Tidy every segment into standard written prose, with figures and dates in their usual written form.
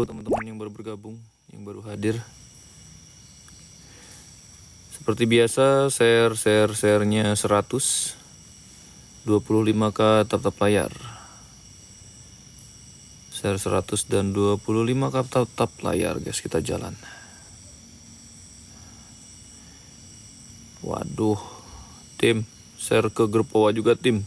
teman-teman yang baru bergabung, yang baru hadir. Seperti biasa, share-nya 100, 25k tap layar. Share 100 dan 25k tap layar, guys. Kita jalan. Waduh, tim, share ke grup Wawa juga, tim.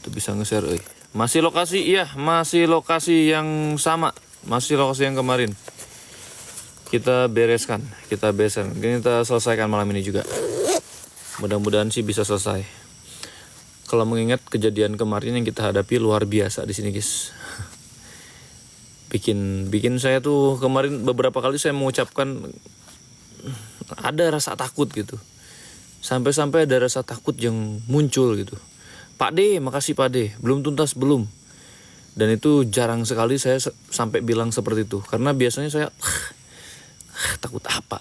Itu bisa nge-share, Masih lokasi, iya, masih lokasi yang sama. Masih lokasi yang kemarin. Kita bereskan. Kita selesaikan malam ini juga. Mudah-mudahan sih bisa selesai. Kalau mengingat kejadian kemarin yang kita hadapi luar biasa di sini, guys. Bikin saya tuh kemarin beberapa kali saya mengucapkan ada rasa takut gitu. Sampai-sampai ada rasa takut yang muncul gitu. Pak D, makasih Pak D. Belum tuntas, belum. Dan itu jarang sekali saya sampai bilang seperti itu. Karena biasanya saya takut apa?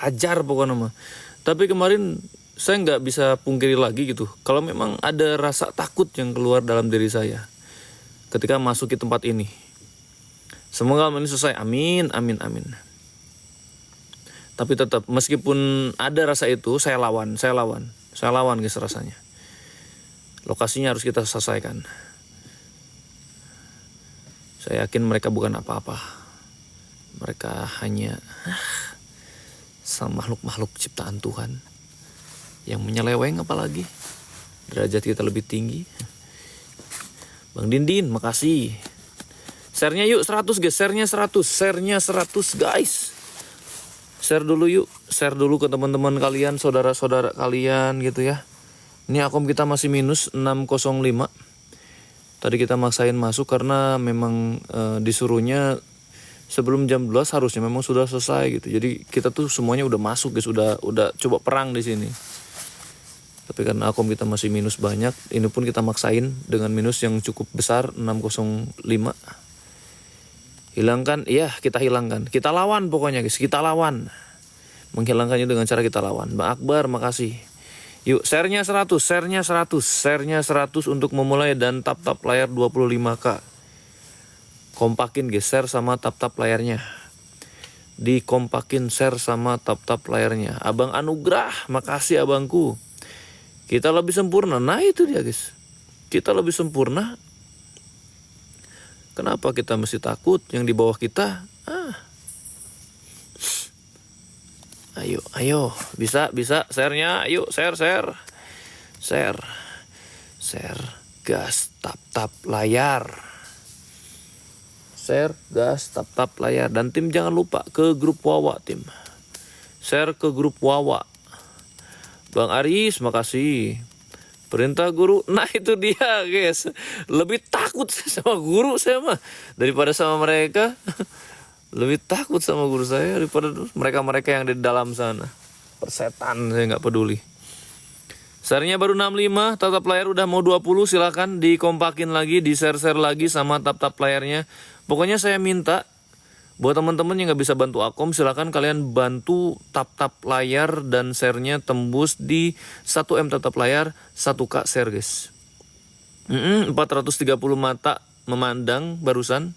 Ajar pokoknya mah. Tapi kemarin saya nggak bisa pungkiri lagi gitu. Kalau memang ada rasa takut yang keluar dalam diri saya ketika masuk ke tempat ini. Semoga ini selesai. Amin. Tapi tetap meskipun ada rasa itu, saya lawan guys rasanya. Lokasinya harus kita selesaikan. Saya yakin mereka bukan apa-apa. Mereka hanya sama makhluk-makhluk ciptaan Tuhan yang menyeleweng, apalagi derajat kita lebih tinggi. Bang Dindin, makasih. Share-nya yuk 100 guys, share-nya 100 guys. Share dulu yuk, share dulu ke teman-teman kalian, saudara-saudara kalian gitu ya. Ini akom kita masih minus 605. Tadi kita maksain masuk karena memang disuruhnya sebelum jam 12 harusnya memang sudah selesai gitu. Jadi kita tuh semuanya udah masuk guys, udah coba perang di sini. Tapi karena akom kita masih minus banyak, ini pun kita maksain dengan minus yang cukup besar 605. Hilangkan, iya kita hilangkan. Kita lawan pokoknya guys, kita lawan. Menghilangkannya dengan cara kita lawan. Mbak Akbar, makasih. Yuk, share-nya 100 untuk memulai dan tap layar 25k. Kompakin guys, share sama tap layarnya. Dikompakin share sama tap layarnya. Abang Anugrah, makasih abangku. Kita lebih sempurna. Nah itu dia guys. Kita lebih sempurna. Kenapa kita mesti takut yang di bawah kita? Ayo, bisa, share-nya, yuk, share, gas, tap layar, share, gas, tap layar, dan tim jangan lupa ke grup Wawa, tim, share ke grup Wawa. Bang Aris, makasih. Perintah guru, nah itu dia guys, lebih takut sama guru saya mah daripada sama mereka. Lebih takut sama guru saya daripada mereka-mereka yang di dalam sana. Persetan, saya nggak peduli. Share-nya baru 65, tap layar udah mau 20, silakan dikompakin lagi, di-share lagi sama tap layarnya. Pokoknya saya minta buat teman-teman yang nggak bisa bantu akom, silakan kalian bantu tap layar dan share-nya tembus di 1M tap layar, 1K share guys. 430 mata memandang barusan.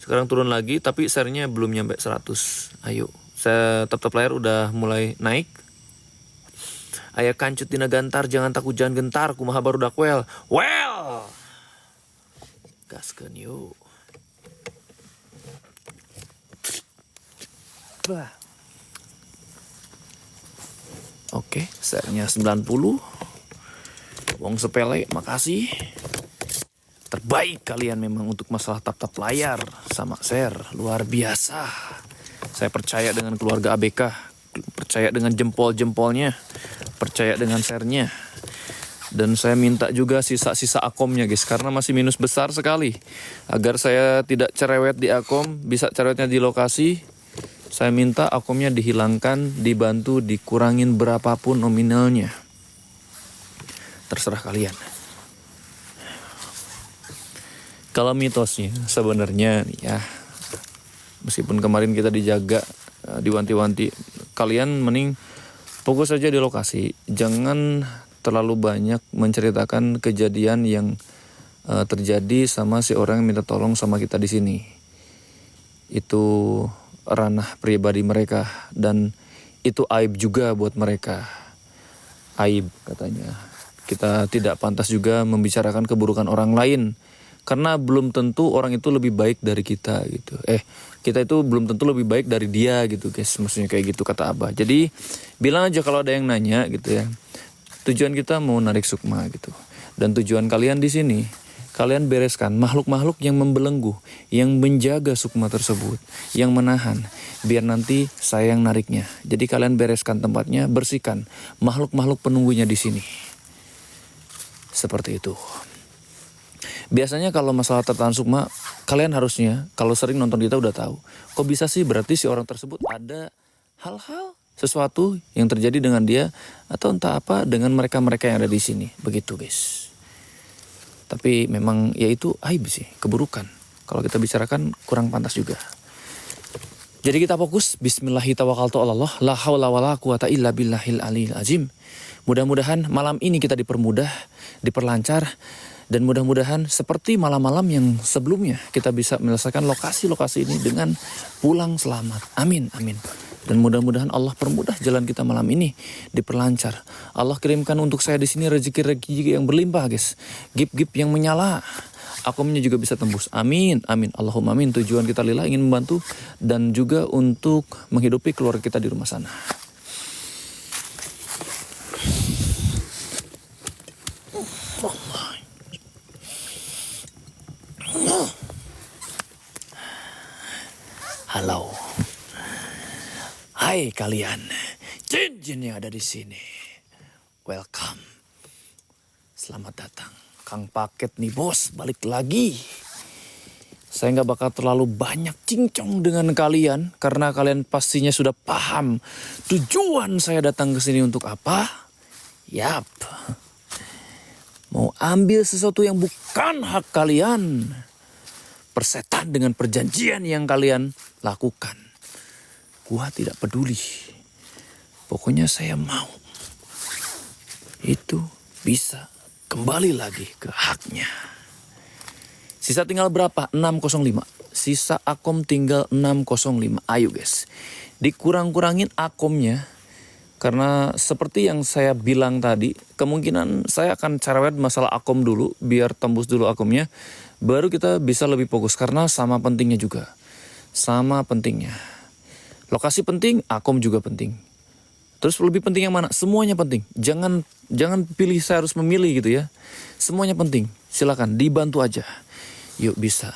Sekarang turun lagi, tapi share-nya belum nyampe 100. Ayo, saya tap layar udah mulai naik. Ayah kancut tina gantar, jangan takut jangan gentar, kumaha baru dakwel. Well, gaskeun yuk. Oke, share-nya 90. Wong sepele, makasih. Terbaik kalian memang untuk masalah tap layar sama share, luar biasa. Saya percaya dengan keluarga ABK, percaya dengan jempol-jempolnya, percaya dengan share-nya. Dan saya minta juga sisa-sisa akomnya guys, karena masih minus besar sekali. Agar saya tidak cerewet di akom, bisa cerewetnya di lokasi. Saya minta akomnya dihilangkan, dibantu dikurangin berapapun nominalnya. Terserah kalian. Kalau mitosnya sebenarnya ya, meskipun kemarin kita dijaga, diwanti-wanti, kalian mending fokus saja di lokasi. Jangan terlalu banyak menceritakan kejadian yang terjadi sama si orang yang minta tolong sama kita di sini. itu ranah pribadi mereka dan itu aib juga buat mereka. Aib katanya. Kita tidak pantas juga membicarakan keburukan orang lain karena belum tentu orang itu lebih baik dari kita gitu. Kita itu belum tentu lebih baik dari dia gitu guys. Maksudnya kayak gitu kata Abah. Jadi bilang aja kalau ada yang nanya gitu ya. Tujuan kita mau narik sukma gitu. Dan tujuan kalian di sini, kalian bereskan makhluk-makhluk yang membelenggu, yang menjaga sukma tersebut, yang menahan, biar nanti saya yang nariknya. Jadi kalian bereskan tempatnya, bersihkan makhluk-makhluk penunggunya di sini. Seperti itu. Biasanya kalau masalah tertahan sukma, kalian harusnya kalau sering nonton kita udah tahu. Kok bisa sih berarti si orang tersebut ada hal-hal sesuatu yang terjadi dengan dia atau entah apa dengan mereka-mereka yang ada di sini. Begitu guys. Tapi memang ya itu aib sih, keburukan. Kalau kita bicarakan kurang pantas juga. Jadi kita fokus bismillahirrahmanirrahim. La haula wala quwata illa billahil aliyil azim. Mudah-mudahan malam ini kita dipermudah, diperlancar, dan mudah-mudahan seperti malam-malam yang sebelumnya kita bisa menyelesaikan lokasi-lokasi ini dengan pulang selamat. Amin, amin. Dan mudah-mudahan Allah permudah jalan kita malam ini, diperlancar. Allah kirimkan untuk saya di sini rezeki-rezeki yang berlimpah, guys. Gip-gip yang menyala. Akumnya juga bisa tembus. Amin, amin. Allahumma amin. Tujuan kita lillah ingin membantu dan juga untuk menghidupi keluarga kita di rumah sana. Halo. Hai kalian, jin-jin yang ada di sini. Welcome. Selamat datang. Kang Paket nih bos, balik lagi. Saya nggak bakal terlalu banyak cincong dengan kalian karena kalian pastinya sudah paham tujuan saya datang ke sini untuk apa. Yap. Mau ambil sesuatu yang bukan hak kalian. Persetan dengan perjanjian yang kalian lakukan. Gua tidak peduli. Pokoknya saya mau. Itu bisa kembali lagi ke haknya. Sisa tinggal berapa? 605. Sisa akom tinggal 605. Ayo guys. Dikurang-kurangin akomnya. Karena seperti yang saya bilang tadi. Kemungkinan saya akan cerewet masalah akom dulu. Biar tembus dulu akomnya. Baru kita bisa lebih fokus. Karena sama pentingnya juga. Sama pentingnya. Lokasi penting, akom juga penting. Terus lebih penting yang mana? Semuanya penting. Jangan pilih saya harus memilih gitu ya. Semuanya penting. Silakan dibantu aja. Yuk bisa.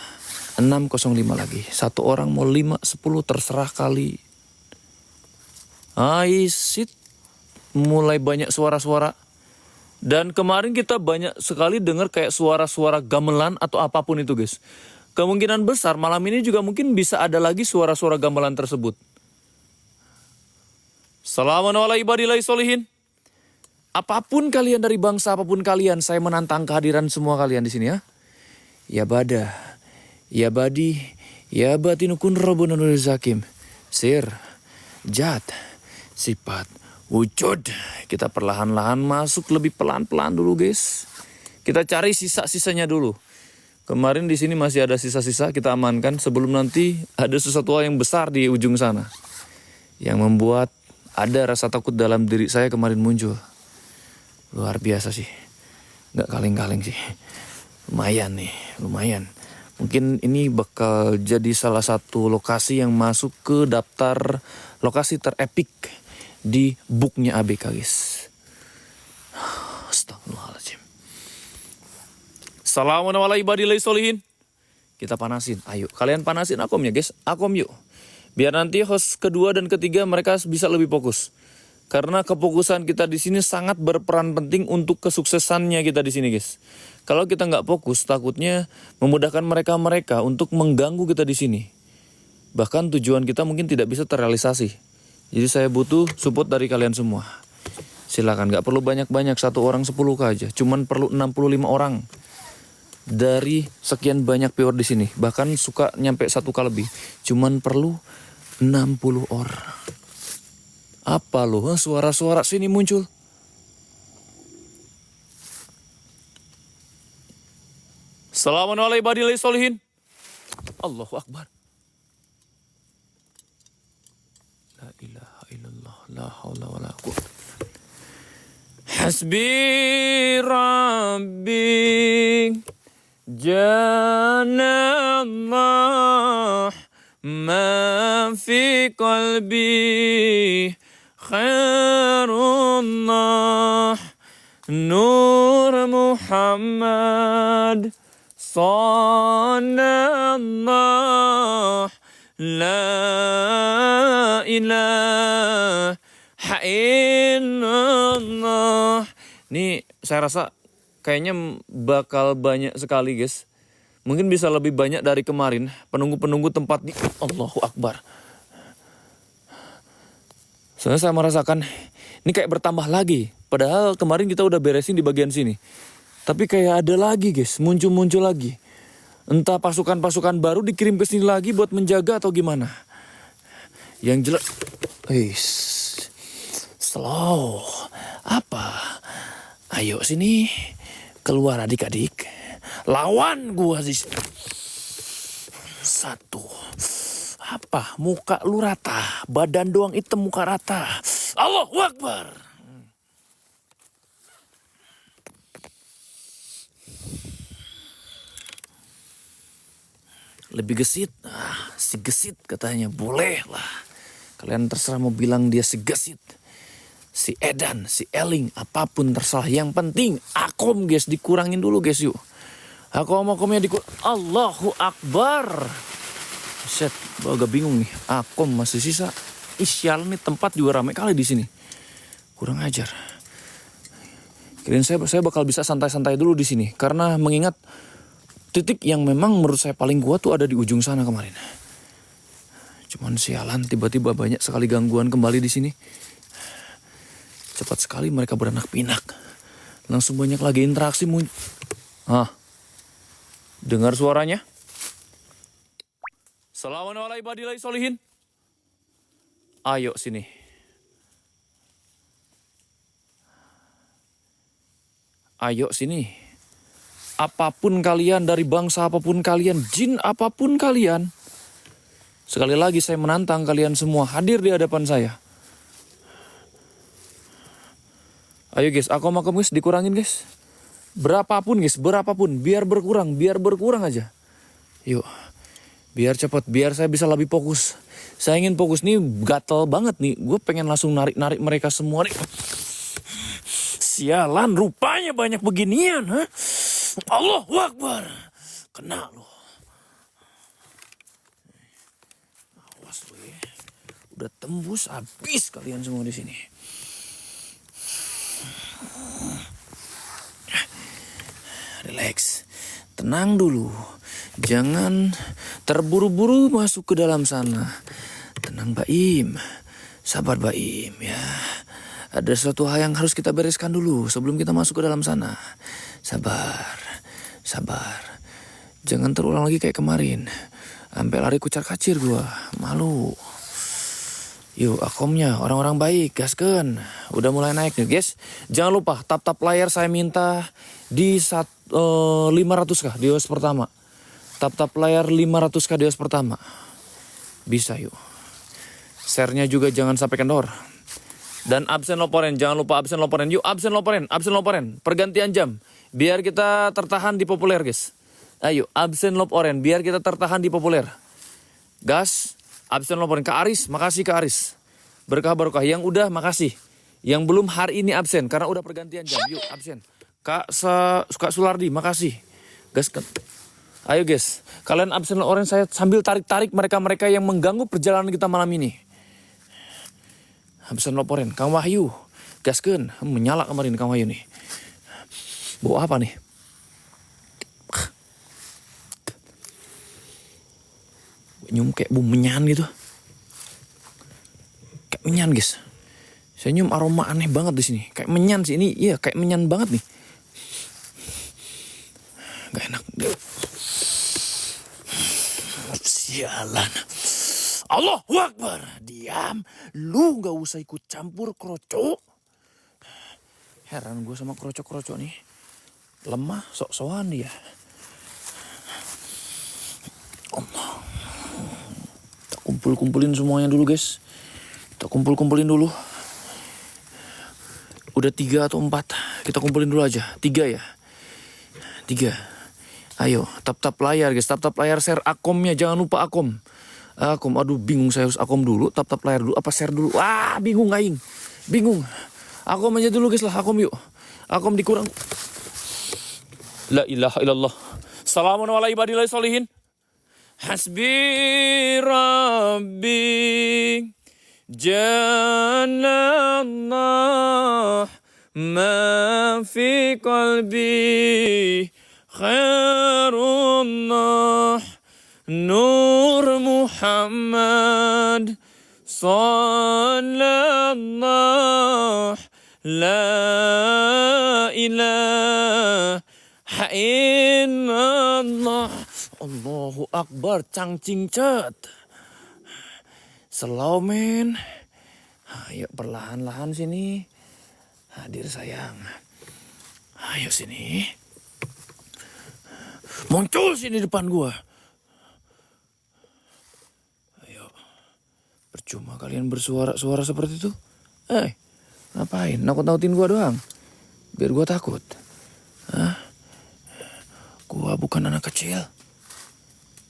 605 lagi. Satu orang mau 5, 10 terserah kali. Aisyit. Mulai banyak suara-suara. Dan kemarin kita banyak sekali dengar kayak suara-suara gamelan atau apapun itu guys. Kemungkinan besar malam ini juga mungkin bisa ada lagi suara-suara gamelan tersebut. Assalamualaikum warahmatullahi wabarakatuh. Apapun kalian dari bangsa apapun kalian, saya menantang kehadiran semua kalian di sini ya. Ya bada, ya badi, ya batinukun robunanul zakim. Sir, jat, sifat, wujud. Kita perlahan-lahan masuk lebih pelan-pelan dulu guys. Kita cari sisa-sisanya dulu. Kemarin di sini masih ada sisa-sisa kita amankan sebelum nanti ada sesuatu hal yang besar di ujung sana. Yang membuat ada rasa takut dalam diri saya kemarin muncul. Luar biasa sih. Nggak kaleng-kaleng sih. Lumayan nih, lumayan. Mungkin ini bakal jadi salah satu lokasi yang masuk ke daftar lokasi terepik di booknya ABK guys. Astagfirullahaladzim. Assalamualaikum warahmatullahi wabarakatuh. Kita panasin, ayo. Kalian panasin akomnya guys, akom yuk. Biar nanti host kedua dan ketiga mereka bisa lebih fokus. Karena kefokusan kita di sini sangat berperan penting untuk kesuksesannya kita di sini guys. Kalau kita nggak fokus, takutnya memudahkan mereka untuk mengganggu kita di sini. Bahkan tujuan kita mungkin tidak bisa terrealisasi. Jadi saya butuh support dari kalian semua. Silakan, nggak perlu banyak-banyak, 1 orang 10 aja. Cuman perlu 65 orang. Dari sekian banyak viewer di sini, bahkan suka nyampe 1K lebih. Cuman perlu 60 orang. Apa loh, suara-suara sini muncul? Assalamualaikum warahmatullahi wabarakatuh. Allahu Akbar. La ilaha illallah. La haula wala quwwata. Hasbi Rabbi Janallah ma fi qalbi khairullah Nur Muhammad Sallallahu La ilaha illallah. Nih saya rasa kayaknya bakal banyak sekali guys. Mungkin bisa lebih banyak dari kemarin. Penunggu-penunggu tempat di Allahu Akbar. Soalnya saya merasakan ini kayak bertambah lagi. Padahal kemarin kita udah beresin di bagian sini. Tapi kayak ada lagi guys, muncul-muncul lagi. Entah pasukan-pasukan baru dikirim ke sini lagi buat menjaga atau gimana. Yang jelas, slow. Apa? Ayo sini, keluar adik-adik. Lawan gua sih. Satu. Apa? Muka lu rata, badan doang hitam, muka rata. Allahu Akbar. Lebih gesit, si gesit katanya, boleh lah. Kalian terserah mau bilang dia si gesit, si edan, si eling, apapun terserah. Yang penting akom guys, dikurangin dulu guys yuk. Akomnya Allahu Akbar. Set, gue agak bingung nih, akom masih sisa. Sial nih, tempat juga ramai kali di sini. Kurang ajar. Kirain saya bakal bisa santai-santai dulu di sini, karena mengingat titik yang memang menurut saya paling kuat tuh ada di ujung sana kemarin. Cuman sialan, tiba-tiba banyak sekali gangguan kembali di sini. Cepat sekali mereka beranak pinak. Langsung banyak lagi interaksi muncul. Dengar suaranya? Assalamualaikum warahmatullahi wabarakatuh. Ayo sini. Ayo sini. Apapun kalian, dari bangsa apapun kalian, jin apapun kalian. Sekali lagi saya menantang kalian semua hadir di hadapan saya. Ayo guys, akom guys, dikurangin guys. Berapapun guys, berapapun, biar berkurang aja. Yuk, biar cepat, biar saya bisa lebih fokus. Saya ingin fokus nih, gatel banget nih. Gue pengen langsung narik mereka semua nih. Sialan, rupanya banyak beginian, ha? Allahu Akbar. Kena lo. Awas lo ya. Udah tembus habis kalian semua di sini. Relax. Tenang dulu. Jangan terburu-buru masuk ke dalam sana. Tenang Baim. Sabar Baim ya. Ada sesuatu hal yang harus kita bereskan dulu sebelum kita masuk ke dalam sana. Sabar. Jangan terulang lagi kayak kemarin. Sampai lari kucar-kacir gua. Malu. Yuk, akomnya orang-orang baik, gaskeun. Udah mulai naik nih, guys. Jangan lupa tap layar saya minta di 500k di OS pertama. Tap layar 500k di OS pertama. Bisa yuk. Share-nya juga jangan sampai kendor. Dan absen loporen, jangan lupa absen loporen. Yuk, absen loporen. Pergantian jam. Biar kita tertahan di populer, guys. Ayo, absen loporen. Biar kita tertahan di populer. Gas, absen loporen. Kak Aris, makasih Kak Aris. Berkah. Yang udah, makasih. Yang belum hari ini absen, karena udah pergantian jam. Yuk, absen. Kak Sulardi, makasih. Gas, ayo guys. Kalian absen loporen, saya sambil tarik-tarik mereka-mereka yang mengganggu perjalanan kita malam ini. Absen loporen, Kang Wahyu. Gaskeun, menyala kemarin Kang Wahyu nih. Bawa apa nih? Nyium kayak bumbu menyan gitu. Kayak menyan guys. Saya nyium aroma aneh banget di sini. Kayak menyan sih ini. Iya, kayak menyan banget nih. Gak enak. Sialan. Allahu Akbar. Diam. Lu gak usah ikut campur kroco. Heran gue sama kroco-kroco nih. Lemah, sok-sokan dia. Allah. Kita kumpul-kumpulin semuanya dulu guys. Kita kumpulin dulu. Udah 3 atau 4. Kita kumpulin dulu aja. 3 ya. 3. Ayo, tap layar guys. Tap layar, share akomnya. Jangan lupa akom. Aduh bingung saya harus akom dulu. Tap layar dulu. Apa share dulu? Wah bingung aing. Bingung. Akom aja dulu guys lah. Akom yuk. Akom dikurang. La ilaha illallah. Salamun ala ibadillahi sholihin. Hasbi Rabbi Jannallah ma fi qalbi khairullah Nur Muhammad sallallahu la ilaha illallah. Allahu Akbar, cangcing cet. Slow man. Ayo perlahan-lahan sini. Hadir sayang. Ayo sini. Muncul sini depan gua. Ayo. Percuma kalian bersuara seperti itu. Ngapain? Nakut-nakutin gua doang. Biar gua takut. Gua bukan anak kecil.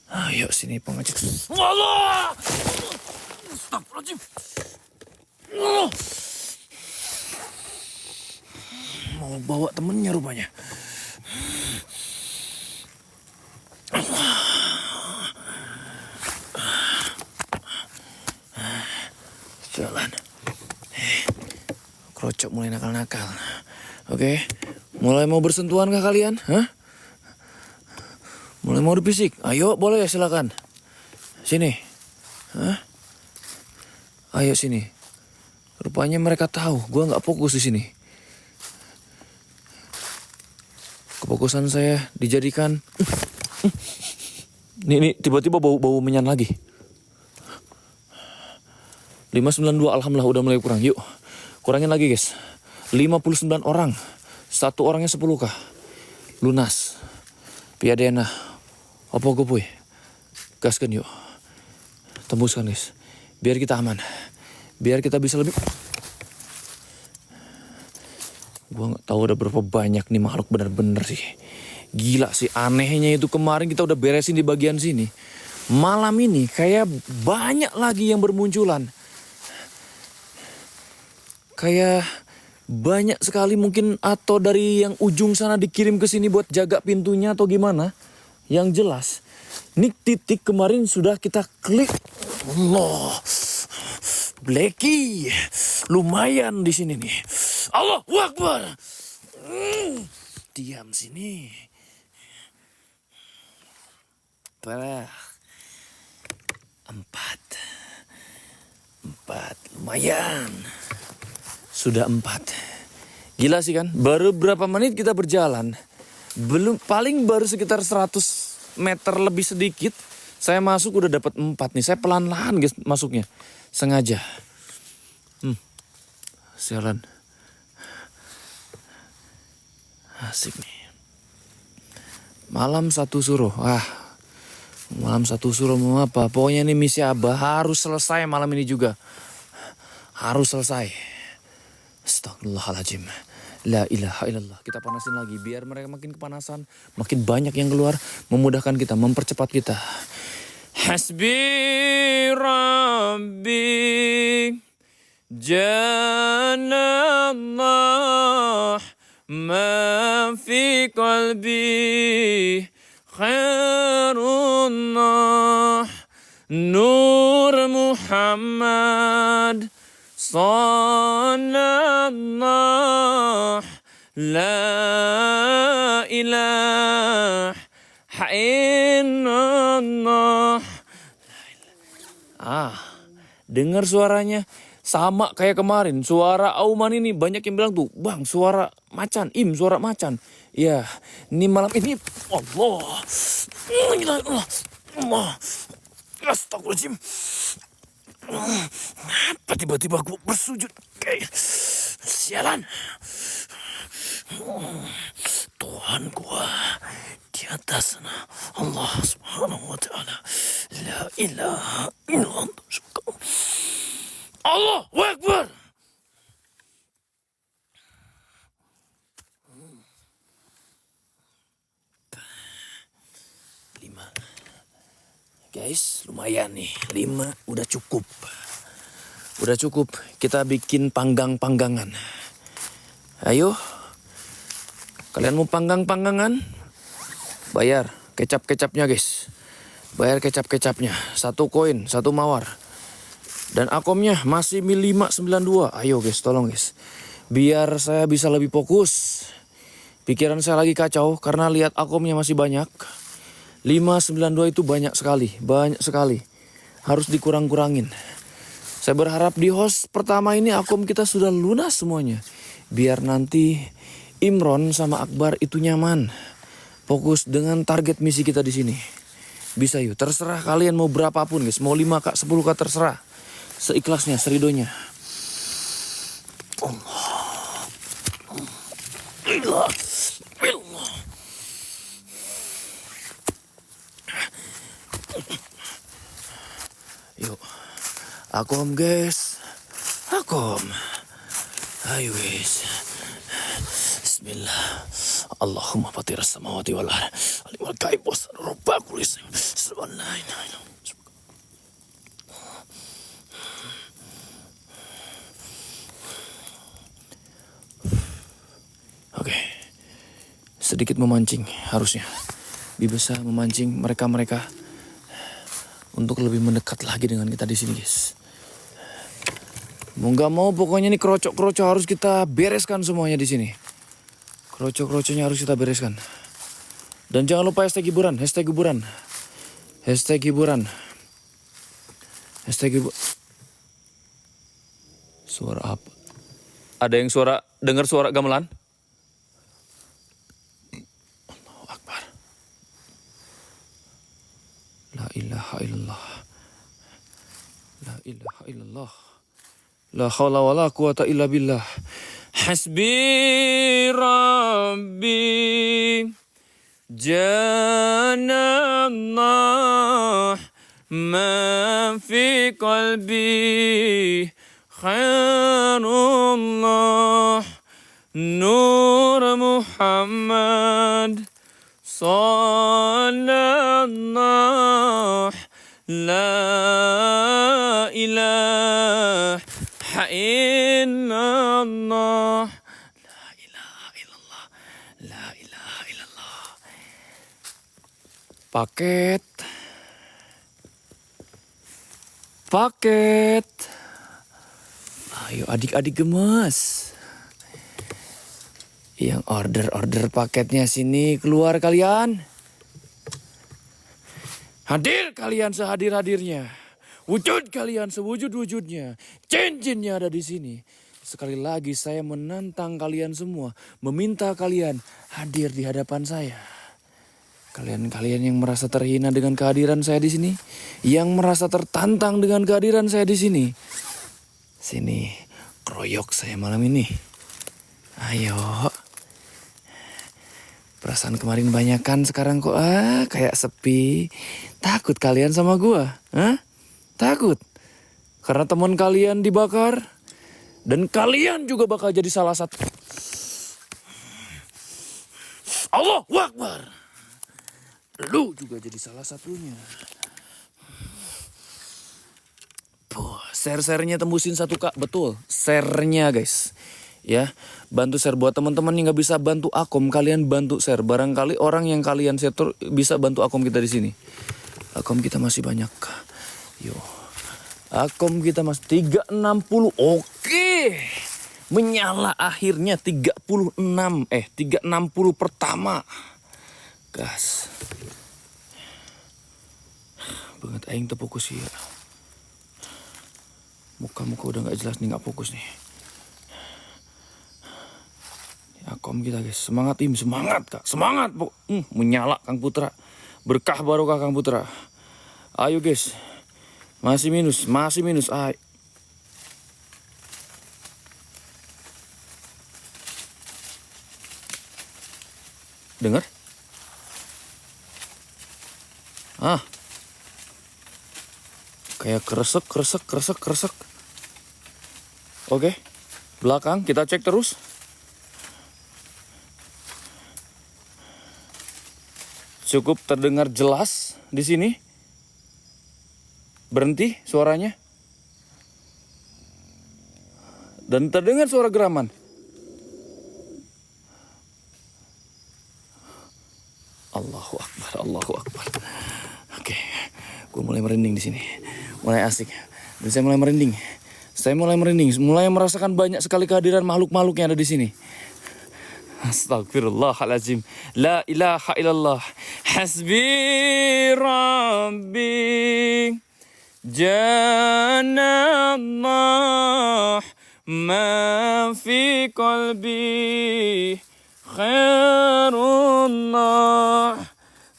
Ayo sini pengecut. Allah! Astagfirullahaladzim. Mau bawa temennya rupanya. Jalan. Krocok mulai nakal-nakal. Oke. Mulai mau bersentuhan kah kalian? Mulai mau dipisik? Ayo boleh ya silakan. Sini. Ayo sini. Rupanya mereka tahu gua nggak fokus di sini. Kefokusan saya dijadikan. Nih tiba-tiba bau menyan lagi. 592 alhamdulillah udah mulai kurang. Yuk. Kurangin lagi guys. 59 orang. 1 orangnya 10k. Lunas. Piadena. Apa gopoy? Gaskan yuk. Tembuskan guys. Biar kita aman. Biar kita bisa lebih. Gua gak tahu ada berapa banyak nih makhluk bener-bener sih. Gila sih, anehnya itu kemarin kita udah beresin di bagian sini. Malam ini kayak banyak lagi yang bermunculan. Kayak banyak sekali mungkin atau dari yang ujung sana dikirim ke sini buat jaga pintunya atau gimana. Yang jelas, nik titik kemarin sudah kita klik. Allah, Blacky, lumayan di sini nih. Allahu Akbar. Diam sini. Parah. 4, lumayan. Sudah 4. Gila sih kan? Baru berapa menit kita berjalan. Paling baru sekitar 100 meter lebih sedikit. Saya masuk udah dapat 4 nih. Saya pelan-pelan guys masuknya. Sengaja. Sialan. Asik nih. Malam 1 suruh. Malam 1 suruh mau apa? Pokoknya ini misi Abah harus selesai malam ini juga. Harus selesai. Astagfirullahaladzim. La ilaha illallah. Kita panasin lagi biar mereka makin kepanasan, makin banyak yang keluar, memudahkan kita, mempercepat kita. Hasbi Rabbi Jannallah ma fi qalbi khairullah Nur Muhammad sallallahu la ilaha illallah. Dengar suaranya sama kayak kemarin. Suara Auman ini banyak yang bilang tuh, "Bang, suara macan, suara macan." Ya, ini malam ini Allah. Astagfirullahaladzim. Apa tiba-tiba gue bersujud kayak sialan. Tuhan gua di atas sana. Allah subhanahu wa ta'ala. La ilaha illallah. Allahu Akbar. Lima. Guys, lumayan nih. 5 udah cukup. Udah cukup. Kita bikin panggang-panggangan. Ayo. Kalian mau panggang-panggangan? Bayar kecap-kecapnya guys. Bayar kecap-kecapnya. 1 koin, 1 mawar. Dan akomnya masih 592. Ayo guys, tolong guys. Biar saya bisa lebih fokus. Pikiran saya lagi kacau karena lihat akomnya masih banyak. 592 itu banyak sekali. Banyak sekali. Harus dikurang-kurangin. Saya berharap di host pertama ini akom kita sudah lunas semuanya. Biar nanti Imron sama Akbar itu nyaman. Fokus dengan target misi kita di sini. Bisa yuk, terserah kalian mau berapapun guys. Mau 5k, 10k terserah. Seikhlasnya, seridonya. Allah. Yuk. Akom guys. Akom. Ayo guys. Bismillah. Allahumma fatir as-samawati wal ardh. Alimul ghaib was rabbul kulis. Subhanallah. Oke. Sedikit memancing harusnya. Bisa memancing mereka-mereka untuk lebih mendekat lagi dengan kita di sini, guys. Mau nggak mau pokoknya nih kerocok-kerocok harus kita bereskan semuanya di sini. Kerocok-kerocoknya harus kita bereskan. Dan jangan lupa hashtag hiburan, hashtag hiburan. Hashtag hiburan. Hashtag hiburan. Suara apa? Ada yang dengar suara gamelan? Allahu Akbar. La ilaha illallah. La ilaha illallah. La haula wala quwata illa billah. Hasbi Rabbi Janallah ma fi qalbi khairullah Nur Muhammad Sallallahu La ilaha illallah La ilaha illallah La ilaha illallah. Paket ayo adik-adik gemes yang order paketnya sini, keluar kalian. Hadir kalian sehadir-hadirnya. Wujud kalian sewujud-wujudnya. Cincinnya ada di sini. Sekali lagi saya menantang kalian semua, meminta kalian hadir di hadapan saya. Kalian-kalian yang merasa terhina dengan kehadiran saya di sini, yang merasa tertantang dengan kehadiran saya di sini. Sini, kroyok saya malam ini. Ayo. Perasaan kemarin banyakan, sekarang kok kayak sepi. Takut kalian sama gua? Takut? Karena teman kalian dibakar dan kalian juga bakal jadi salah satu. Allahu Akbar. Lu juga jadi salah satunya. Share-nya tembusin 1K, betul. Share-nya guys. Ya, bantu share buat teman-teman yang nggak bisa bantu akom, kalian bantu share. Barangkali orang yang kalian share bisa bantu akom kita di sini. Akom kita masih banyak. Yo. Akom kita masih 360. Oke. Menyala akhirnya 360 pertama. Gas. Banget aing tuh fokus ya. Muka-muka udah nggak jelas nih, nggak fokus nih. Akom kita guys, semangat tim, semangat kak, semangat bu, menyala Kang Putra, berkah barokah Kang Putra. Ayo guys, masih minus, ayo. Dengar? Kayak kresek. Oke, belakang kita cek terus. Cukup terdengar jelas di sini. Berhenti suaranya. Dan terdengar suara geraman. Allahu Akbar, Allahu Akbar. Oke, gue mulai merinding di sini. Mulai asik. Dan saya mulai merinding. Mulai merasakan banyak sekali kehadiran makhluk-makhluk yang ada di sini. Astagfirullahaladzim. La ilaha illallah. Hasbi Rabbi. Janallah. Ma fi qalbi. Khairullah.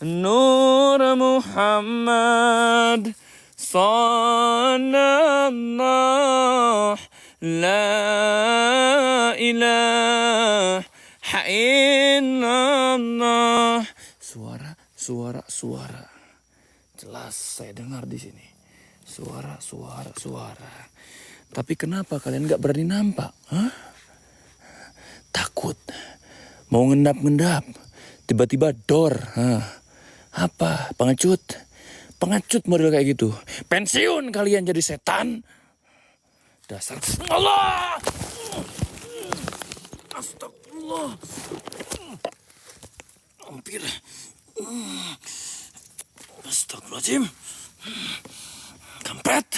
Nur Muhammad. Sallallahu. La ilaha illallah. Suara. Jelas saya dengar di sini. Suara. Tapi kenapa kalian gak berani nampak? Hah? Takut. Mau ngendap-ngendap. Tiba-tiba dor. Hah? Apa? Pengecut model kayak gitu. Pensiun kalian jadi setan. Dasar Allah. Astagfirullah. Hampir. Astagfirullahaladzim. Kampret.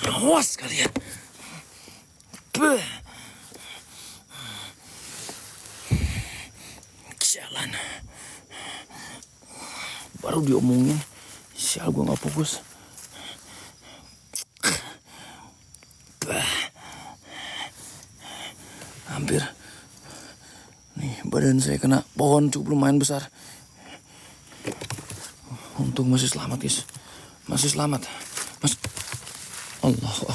Awas kalian. Jalan. Baru diomongin. Sial, gue gak fokus. Hampir. Nih, badan saya kena pohon cukup lumayan besar. Untung masih selamat, guys. Masih selamat. Allahu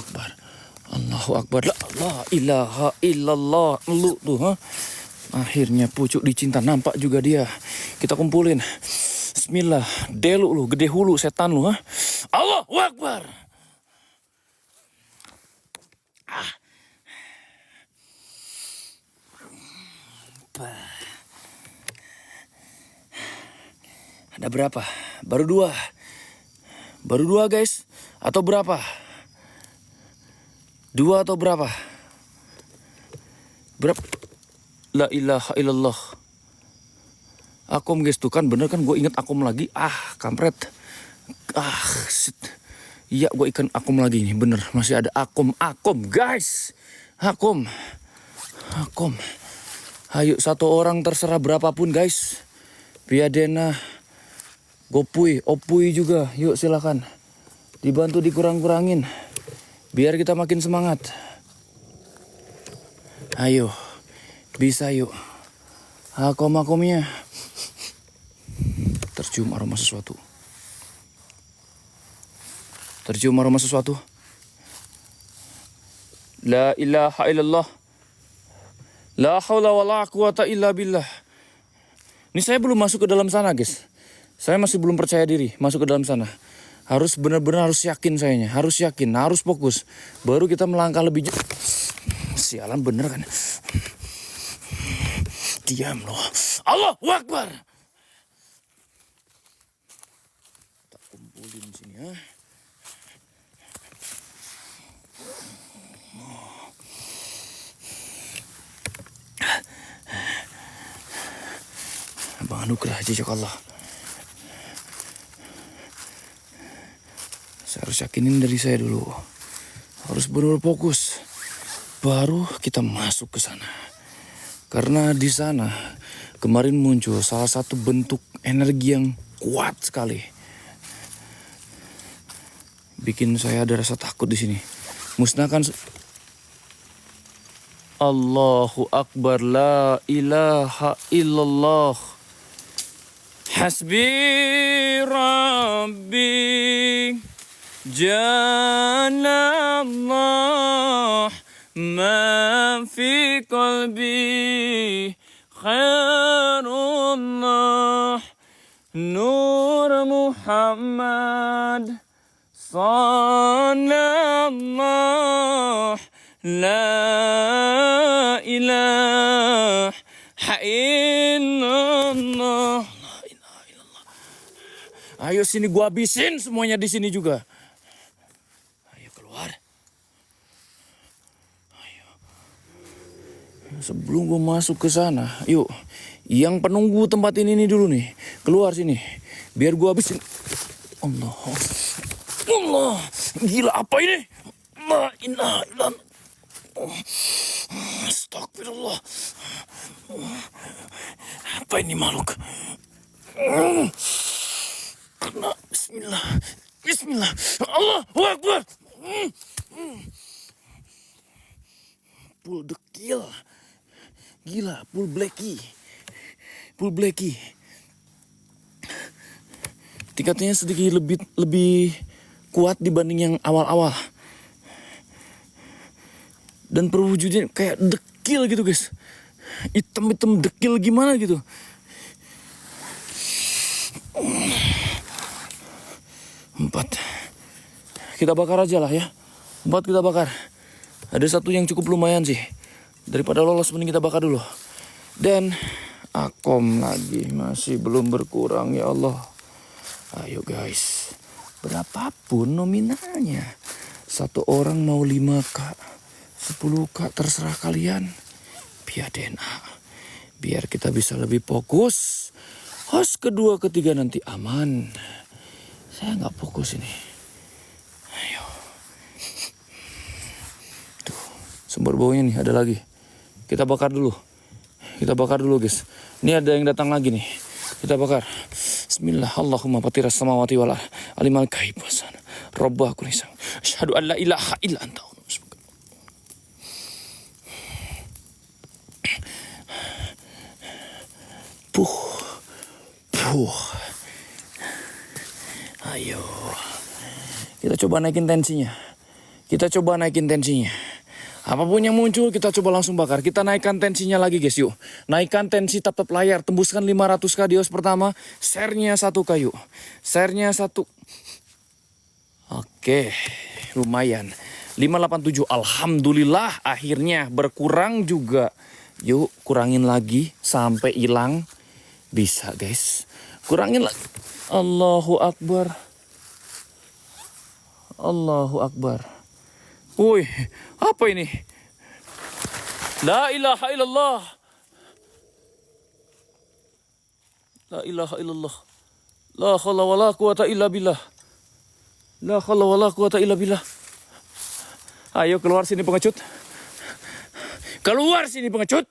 Akbar. La ilaha illallah. Lu tuh, ha? Akhirnya pucuk dicinta. Nampak juga dia. Kita kumpulin. Bismillah. Delu lu, gede hulu setan lu, ha? Allahu Akbar. Ada berapa? Baru dua guys. Atau berapa? 2 atau berapa? La ilaha illallah. Akom guys, tuh kan bener kan, gue inget akom lagi. Kampret. Shit. Iya, gue ikan akom lagi nih, bener. Masih ada akom guys. Akom. Ayo, 1 orang terserah berapapun guys. Piadena, Gopui, Opui juga. Yuk silakan. Dibantu dikurang-kurangin. Biar kita makin semangat. Ayo. Bisa yuk. Akom-akomnya. Tercium aroma sesuatu. La ilaha illallah. La haula wa la quwata illa billah. Ini saya belum masuk ke dalam sana guys. Saya masih belum percaya diri masuk ke dalam sana. Harus benar-benar harus yakin sayanya. Harus yakin, harus fokus. Baru kita melangkah lebih jauh. Sialan bener kan. Diam loh. Allahu Akbar. Kita kumpulin sini ya. Abang anugerah jazakallah. Saya harus yakinin dari saya dulu. Harus benar-benar fokus. Baru kita masuk ke sana. Karena di sana kemarin muncul salah satu bentuk energi yang kuat sekali. Bikin saya ada rasa takut di sini. Musnahkan. Allahu Akbar, la ilaha illallah. Hasbi Rabbi. Janallah. Ma fi qalbi. Khairullah. Nur Muhammad. Sallallahu. La ilaha illallah. La ilaha illallah. Ayo sini gua habisin semuanya di sini juga. Ayo keluar. Ayo. Sebelum gua masuk ke sana, yuk. Yang penunggu tempat ini nih dulu nih. Keluar sini. Biar gua habisin. Allah. Allah. Gila apa ini? La ilaha illallah. Astagfirullah. Apa ini makhluk? Kena. Bismillah. Bismillah. Allahu Akbar. Pul dekil. Gila, pul blacky. Pul blacky. Tingkatnya sedikit lebih kuat dibanding yang awal-awal. Dan perwujudannya kayak dekil gitu guys. Hitam-hitam dekil gimana gitu. Empat. Kita bakar aja lah ya. 4 kita bakar. Ada satu yang cukup lumayan sih. Daripada lolos mending kita bakar dulu. Dan akom lagi. Masih belum berkurang ya Allah. Ayo guys. Berapapun nominalnya. Satu orang mau 5K. 10K terserah kalian. Biar DNA. Biar kita bisa lebih fokus. Host kedua ketiga nanti aman. Saya nggak fokus ini. Ayo. Tuh, sumber baunya nih ada lagi. Kita bakar dulu. Kita bakar dulu guys. Ini ada yang datang lagi nih. Kita bakar. Bismillah. Allahumma fatiras samawati wal ardh. Alimal ghaib wasana. Rabbah kulisam. Asyhadu an la ilaha illa anta. Ayo. Kita coba naikin tensinya. Apapun yang muncul kita coba langsung bakar. Kita naikkan tensinya lagi guys yuk. Naikkan tensi tap-tap layar. Tembuskan 500K di host pertama. Share-nya 1K yuk. Share-nya 1. Oke. Lumayan. 587. Alhamdulillah akhirnya berkurang juga. Yuk kurangin lagi sampai hilang. Bisa guys. Kurangin lagi. Allahu Akbar. Allahu Akbar. Woi, apa ini? La ilaha illallah. La ilaha illallah. La haula wala quwata illa billah. La haula wala quwata illa billah. Ayo keluar sini pengecut. Keluar sini pengecut.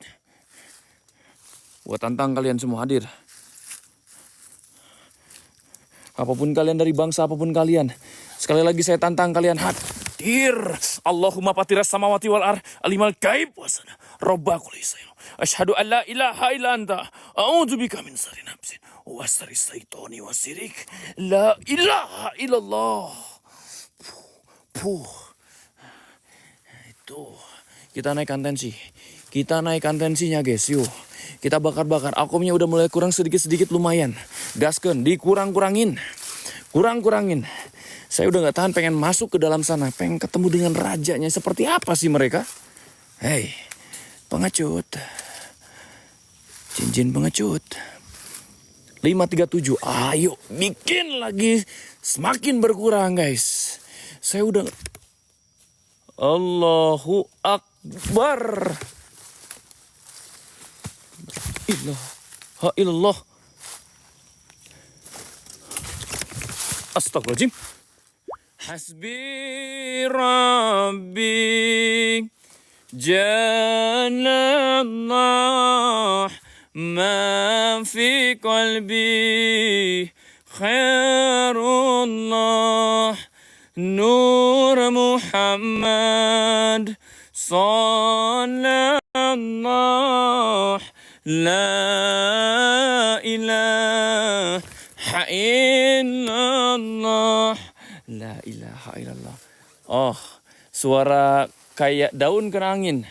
Gua tantang kalian semua hadir. Apapun kalian dari bangsa apapun kalian. Sekali lagi saya tantang kalian hadir. Allahumma fatiras samawati wal ardh. Alimal ghaib wasana. Rabbah kulisam. Asyhadu an la ilaha illa anta. A'udzubika min syarri nafsi. Wa syarri syaitani wa syirik. La ilaha illallah. Itu. Kita naikkan tensi. Kita naikkan tensinya guys, yuk. Kita bakar-bakar. Akomnya udah mulai kurang sedikit-sedikit lumayan. Gaskeun, dikurang-kurangin. Kurang-kurangin. Saya udah gak tahan pengen masuk ke dalam sana. Pengen ketemu dengan rajanya. Seperti apa sih mereka? Hei, pengecut. Cincin pengecut. 537. Ayo, bikin lagi. Semakin berkurang guys. Saya udah... Allahu Akbar. Ilaha illallah. Astagfirullahaladzim. Hasbi Rabbi Jalallah ma fi qalbi khairullah Nur Muhammad Sallallahu La ilaha illallah. La ilaha illallah. Oh, suara kayak daun kena angin.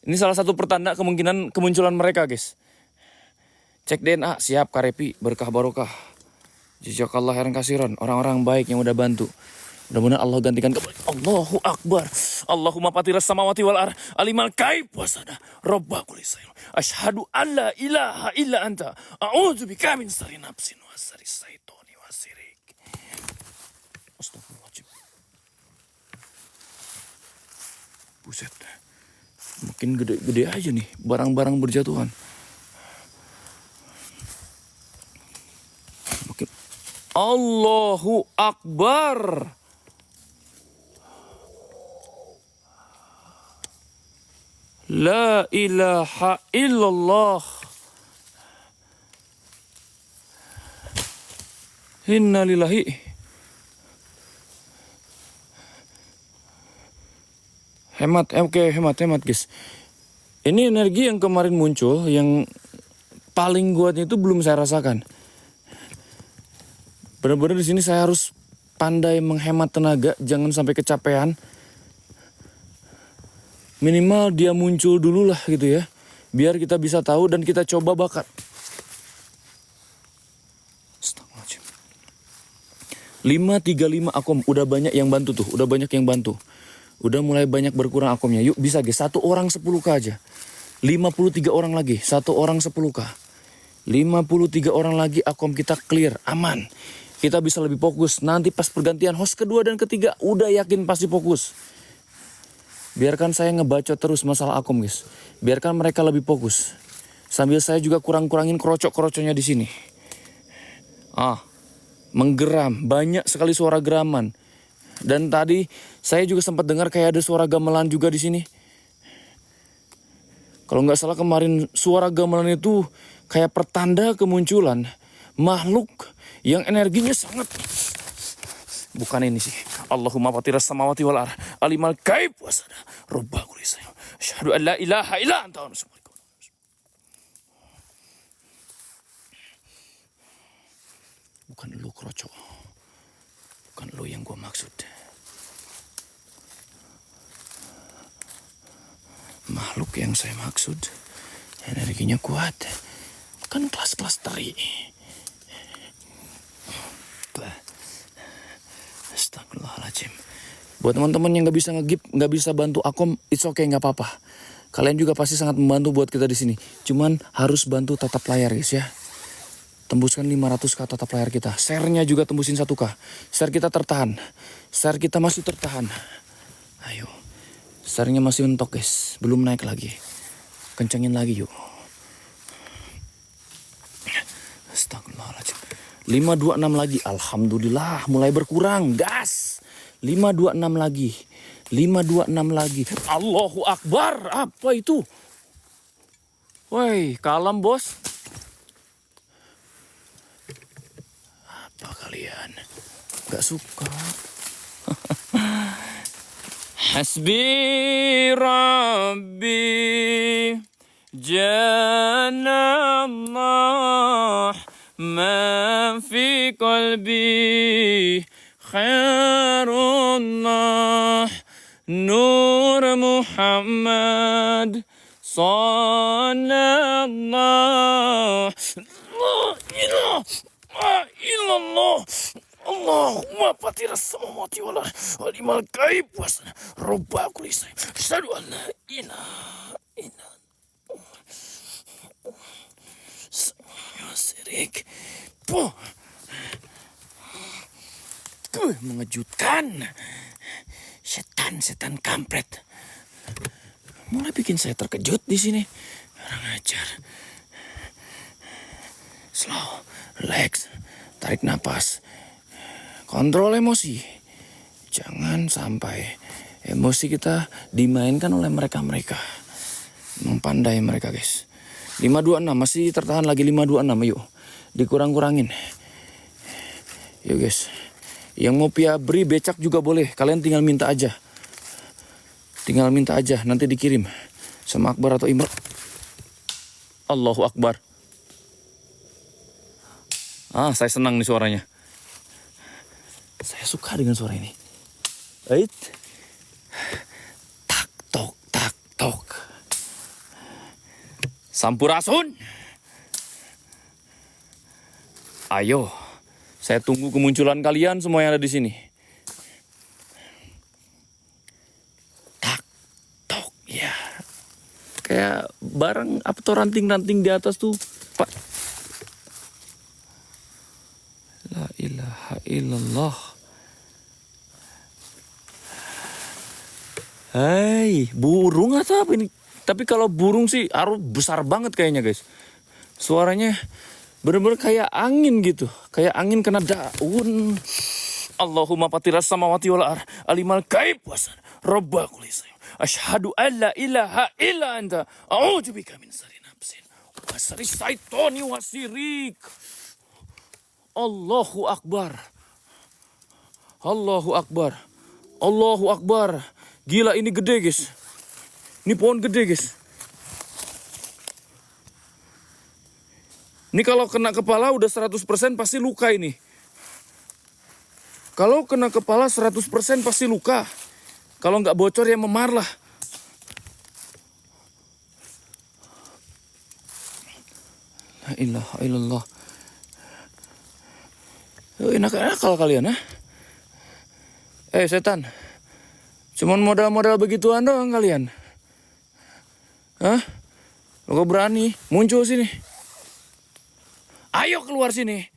Ini salah satu pertanda kemungkinan kemunculan mereka, guys. Cek DNA, siap Karepi, berkah barokah. Jazakallah khairan kasiran, orang-orang baik yang udah bantu. Mudah-mudahan Allah gantikan kembali. Allahu Akbar. Allahumma patiras samawati wal ar. Alimal gaib wasada. Robba kulli syai'. Asyhadu an la ilaha illa anta. A'udzubika min syarri nafsin wa syarri syaitani wa syirik. Astagfirullahaladzim. Buset. Makin gede-gede aja nih barang-barang berjatuhan. Makin. Allahu Akbar. La ilaha illallah. Inna lillahi. Hemat guys. Ini energi yang kemarin muncul, yang paling kuatnya itu belum saya rasakan. Benar-benar di sini saya harus pandai menghemat tenaga, jangan sampai kecapean. Minimal dia muncul dulu lah gitu ya. Biar kita bisa tahu dan kita coba bakar. Astagfirullahaladzim. 535 akom. Udah banyak yang bantu tuh. Udah banyak yang bantu. Udah mulai banyak berkurang akomnya. Yuk bisa guys. 1 orang 10k aja. 53 orang lagi. 1 orang 10k. 53 orang lagi akom kita clear. Aman. Kita bisa lebih fokus. Nanti pas pergantian host kedua dan ketiga. Udah yakin pasti fokus. Biarkan saya ngebaca terus masalah akom guys. Biarkan mereka lebih fokus. Sambil saya juga kurang-kurangin kerocok-kerocoknya di sini. Menggeram. Banyak sekali suara geraman. Dan tadi saya juga sempat dengar kayak ada suara gamelan juga di sini. Kalau nggak salah kemarin suara gamelan itu kayak pertanda kemunculan makhluk yang energinya sangat. Bukan ini sih. Allahumma patiras samawati wal ar. Alimal gaib wasada. Robba kulli syai'. Asyhadu an la ilaha illa anta. Bukan lu kroco. Bukan lu yang gua maksud. Makhluk yang saya maksud energinya kuat. Kan kelas-kelas tari. Astagfirullahaladzim. Buat teman-teman yang nggak bisa ngegip, nggak bisa bantu akom, it's okay, nggak apa-apa. Kalian juga pasti sangat membantu buat kita di sini. Cuman harus bantu tatap layar guys ya. Tembuskan 500k tatap layar kita. Share-nya juga tembusin 1k. Share kita tertahan. Share kita masih tertahan. Ayo. Share-nya masih mentok guys. Belum naik lagi. Kencengin lagi yuk. Astagfirullahaladzim. 526 lagi. Alhamdulillah mulai berkurang. Gas. 526 lagi. 526 lagi. Allahu Akbar. Apa itu? Woi, kalem bos. Apa kalian? Gak suka? Hasbi Rabbi Jannallah ma fi qalbi khairullah Nur Muhammad sallallahu illallah Allahumma patiras samawati wal ardh walimal gaib wasana robba kulli syai' asyhadu an la ilaha illa syirik. Mengejutkan. Setan kampret. Mulai bikin saya terkejut di sini. Orang ajar. Slow, relax, tarik napas. Kontrol emosi. Jangan sampai emosi kita dimainkan oleh mereka-mereka. Memang pandai mereka guys. 526 masih tertahan lagi 526 yuk. Dikurang-kurangin. Yuk guys. Yang mau piabri becak juga boleh. Kalian tinggal minta aja. Tinggal minta aja nanti dikirim sama Akbar atau Imran. Allahu Akbar. Saya senang nih suaranya. Saya suka dengan suara ini. Ait. Tak tok tak tok. Sampurasun. Ayo, saya tunggu kemunculan kalian semua yang ada di sini. kayak barang apa tuh ranting-ranting di atas tuh, Pak. La ilaha illallah. Hai, burung atau apa ini? Tapi kalau burung sih harus besar banget kayaknya, guys. Suaranya bener-bener kayak angin gitu. Kayak angin kena daun. Allahumma patiras samawati wal ar alimal gaib wasan robba kulli syai. Asyhadu an la ilaha illa anta a'udzubika min syarri nafsin wa syarri syaitani wasirik. Allahu akbar. Allahu akbar. Allahu akbar. Gila ini gede, guys. Ini pohon gede, guys. Ini kalau kena kepala udah 100% pasti luka ini. Kalau kena kepala 100% pasti luka. Kalau nggak bocor ya memar lah. La ilaha illallah. Enak-enak kalau kalian, ha? Setan. Cuman modal-modal begituan doang kalian. Hah? Lo kok berani muncul sini? Ayo keluar sini.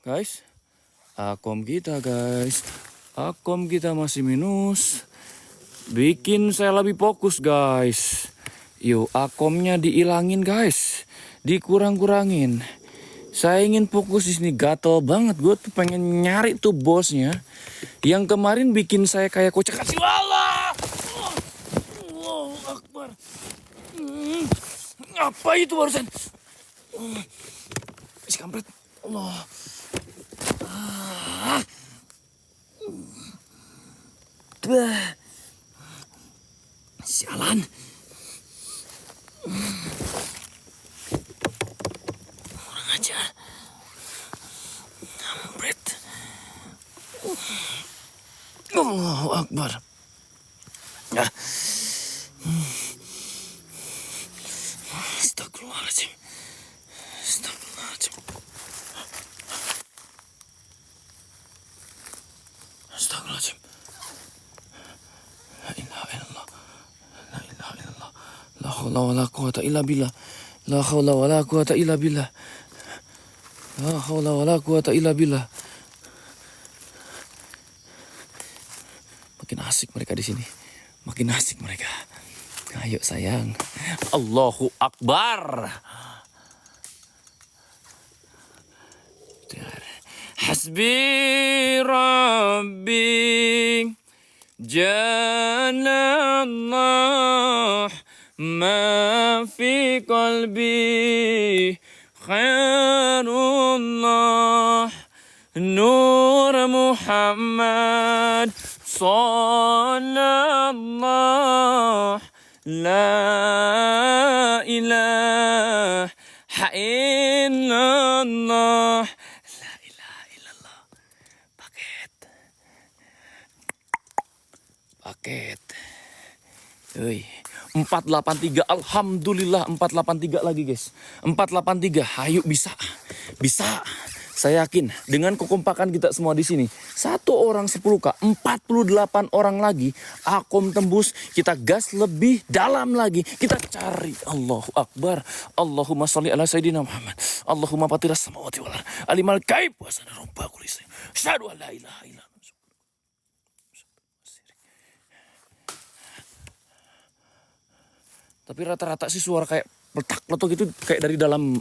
Guys, akom kita guys. Akom kita masih minus. Bikin saya lebih fokus guys. Yuk akomnya diilangin guys. Dikurang-kurangin. Saya ingin fokus di sini, gatel banget. Gue tuh pengen nyari tuh bosnya. Yang kemarin bikin saya kayak kocak hati. Allah! Allahu Akbar. Apa itu barusan? Si kampret. Allah. Sialan. Kurang ajar. Kampret. Allahu Akbar. Astagfirullahaladzim. Astagfirullahaladzim. Astagfirullahaladzim. La ilaha illallah. La ilaha illallah. La haula wa la quwata illa billah. La haula wa la quwata illa billah. La haula wa la quwata illa billah. Makin asik mereka di sini. Makin asik mereka. Ayo sayang. Allahu Akbar. Hasbi Rabbi Jalallah ma fi qalbi khairullah Nur Muhammad Sallallahu La ilaha illallah. La ilaha illallah. Paket. Uy. 483. Alhamdulillah 483 lagi guys. 483. Ayo bisa. Bisa. Saya yakin dengan kekompakan kita semua di sini. 1 orang 10K, 48 orang lagi. Akom tembus, kita gas lebih dalam lagi. Kita cari. Allahu Akbar. Allahumma sholli ala sayyidina Muhammad. Allahumma patiras samawati wal ardh. Alimal gaib wa sana robba kulli syai. Asyhadu an la ilaha illallah. Tapi rata-rata sih suara kayak letak-letok gitu kayak dari dalam.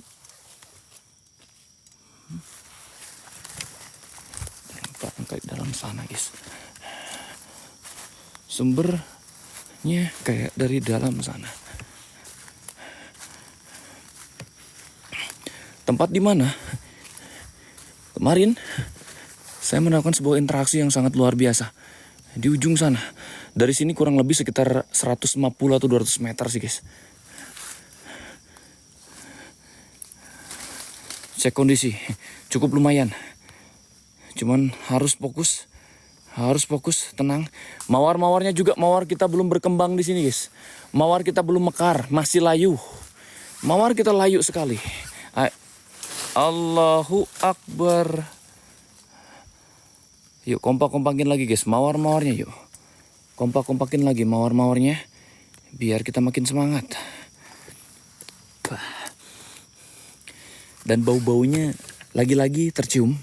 Kayak dalam sana guys. Sumbernya kayak dari dalam sana. Tempat di mana? Kemarin saya melakukan sebuah interaksi yang sangat luar biasa. Di ujung sana. Dari sini kurang lebih sekitar 150 atau 200 meter sih guys. Cek kondisi. Cukup lumayan. Cuman harus fokus, tenang. Mawar-mawarnya juga, mawar kita belum berkembang di sini guys. Mawar kita belum mekar, masih layu. Mawar kita layu sekali. Allahu Akbar. Yuk kompak-kompakin lagi guys, mawar-mawarnya yuk. Kompak-kompakin lagi mawar-mawarnya. biar kita makin semangat. Dan bau-baunya lagi-lagi tercium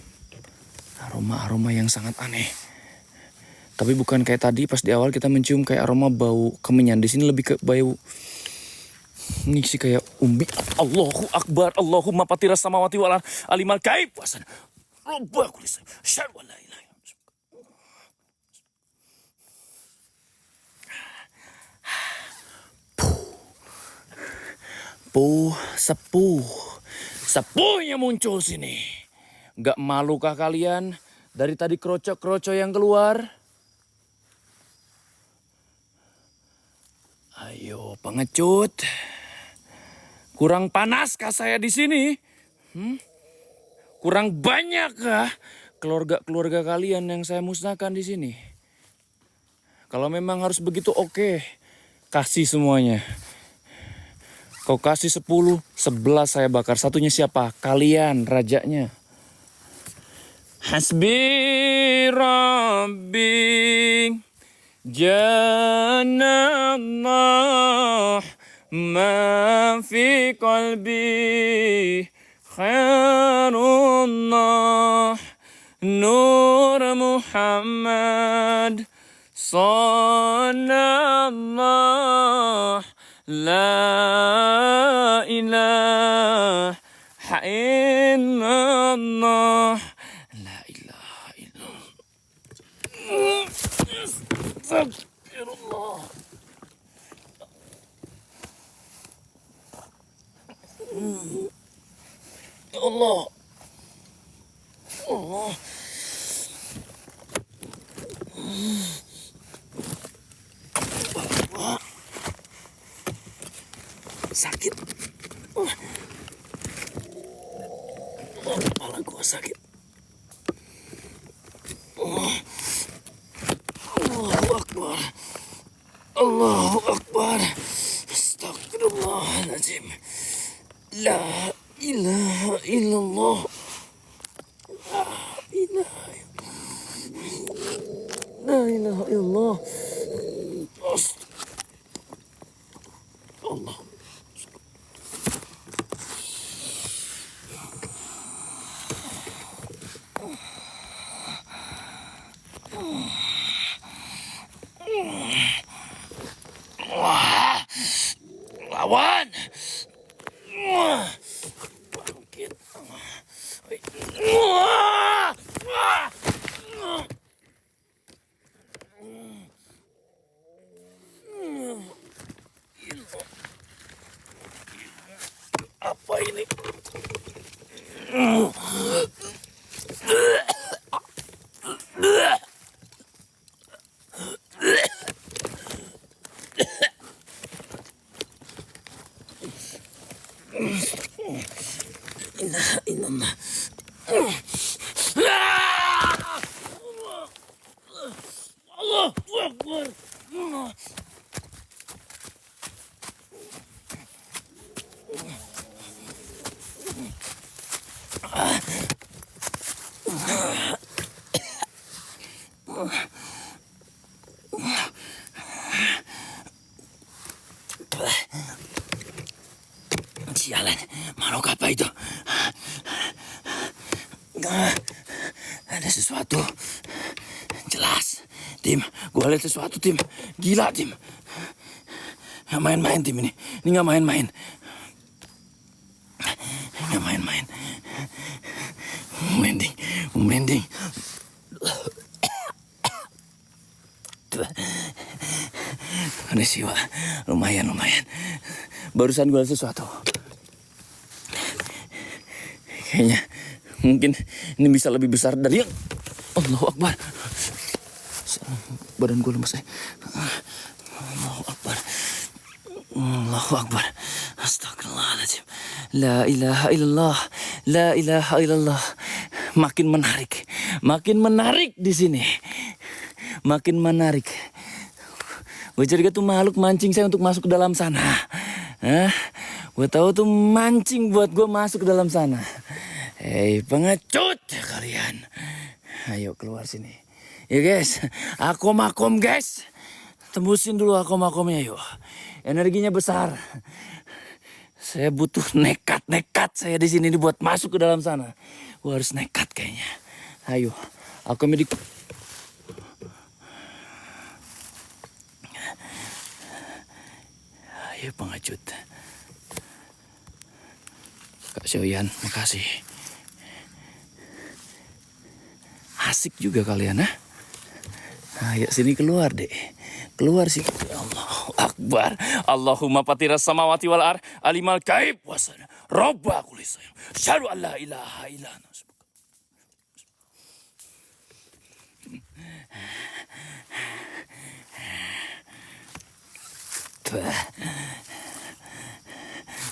aroma-aroma yang sangat aneh. Tapi bukan kayak tadi pas di awal kita mencium kayak aroma bau kemenyan. Di sini lebih ke bau ini sih kayak umbi. Allahu Akbar, Allahumma patiras samawati wal alimal gaib wasan. Rabbul syarwa la ilaha Sepuhnya muncul sini. Gak malukah kalian dari tadi krocok-krocok yang keluar? Ayo pengecut. Kurang panaskah saya di sini? Kurang banyakkah keluarga kalian yang saya musnahkan di sini? Kalau memang harus begitu oke. Kasih semuanya. Kau kasih 10, 11 saya bakar. Satunya siapa? Kalian, rajanya. Hasbi Rabbi Jannallah ma fi qalbi khairullah Nur Muhammad Sallallahu La ilaha illallah La ilaha illallah Astagfirullah Ya Allah Allah sakit. Kepala gua sakit. Allahu Akbar. Allahu Akbar. Astagfirullahaladzim. La ilaha illallah. La ilaha illallah. Allah. Lawan. Bangkit. Apa ini? Inna Allahu Akbar. Sialan, makhluk apa itu? Ada sesuatu. Jelas. Tim, gue lihat sesuatu, Tim. Gila, Tim. Nggak main-main, Tim, ini. Ini nggak main-main. Nggak main-main. Merinding. Ada siwa. Lumayan. Barusan gue lihat sesuatu. Kayaknya mungkin ini bisa lebih besar dari yang Allahu Akbar. Badan gue lemas. Allahu Akbar. Astagfirullahaladzim. La ilaha illallah. Makin menarik di sini. Makin menarik. Gue curiga tuh makhluk mancing saya untuk masuk ke dalam sana. Gue tahu tuh mancing buat gue masuk ke dalam sana. Hei pengecut kalian. Ayo keluar sini. Ya guys, aku makom guys. Tembusin dulu akom-akomnya yuk. Energinya besar. Saya butuh nekat saya di sini buat masuk ke dalam sana. Gua harus nekat kayaknya. Ayo, akomnya di... Ayo pengecut. Kak Sioyan, makasih. Asik juga kalian, ha? Ayo sini keluar deh. Keluar sih. Allahu Akbar. Allahumma patiras samawati wal ar alimal gaib wasana. Robba kulis. Syahadu an la ilaha illa anta.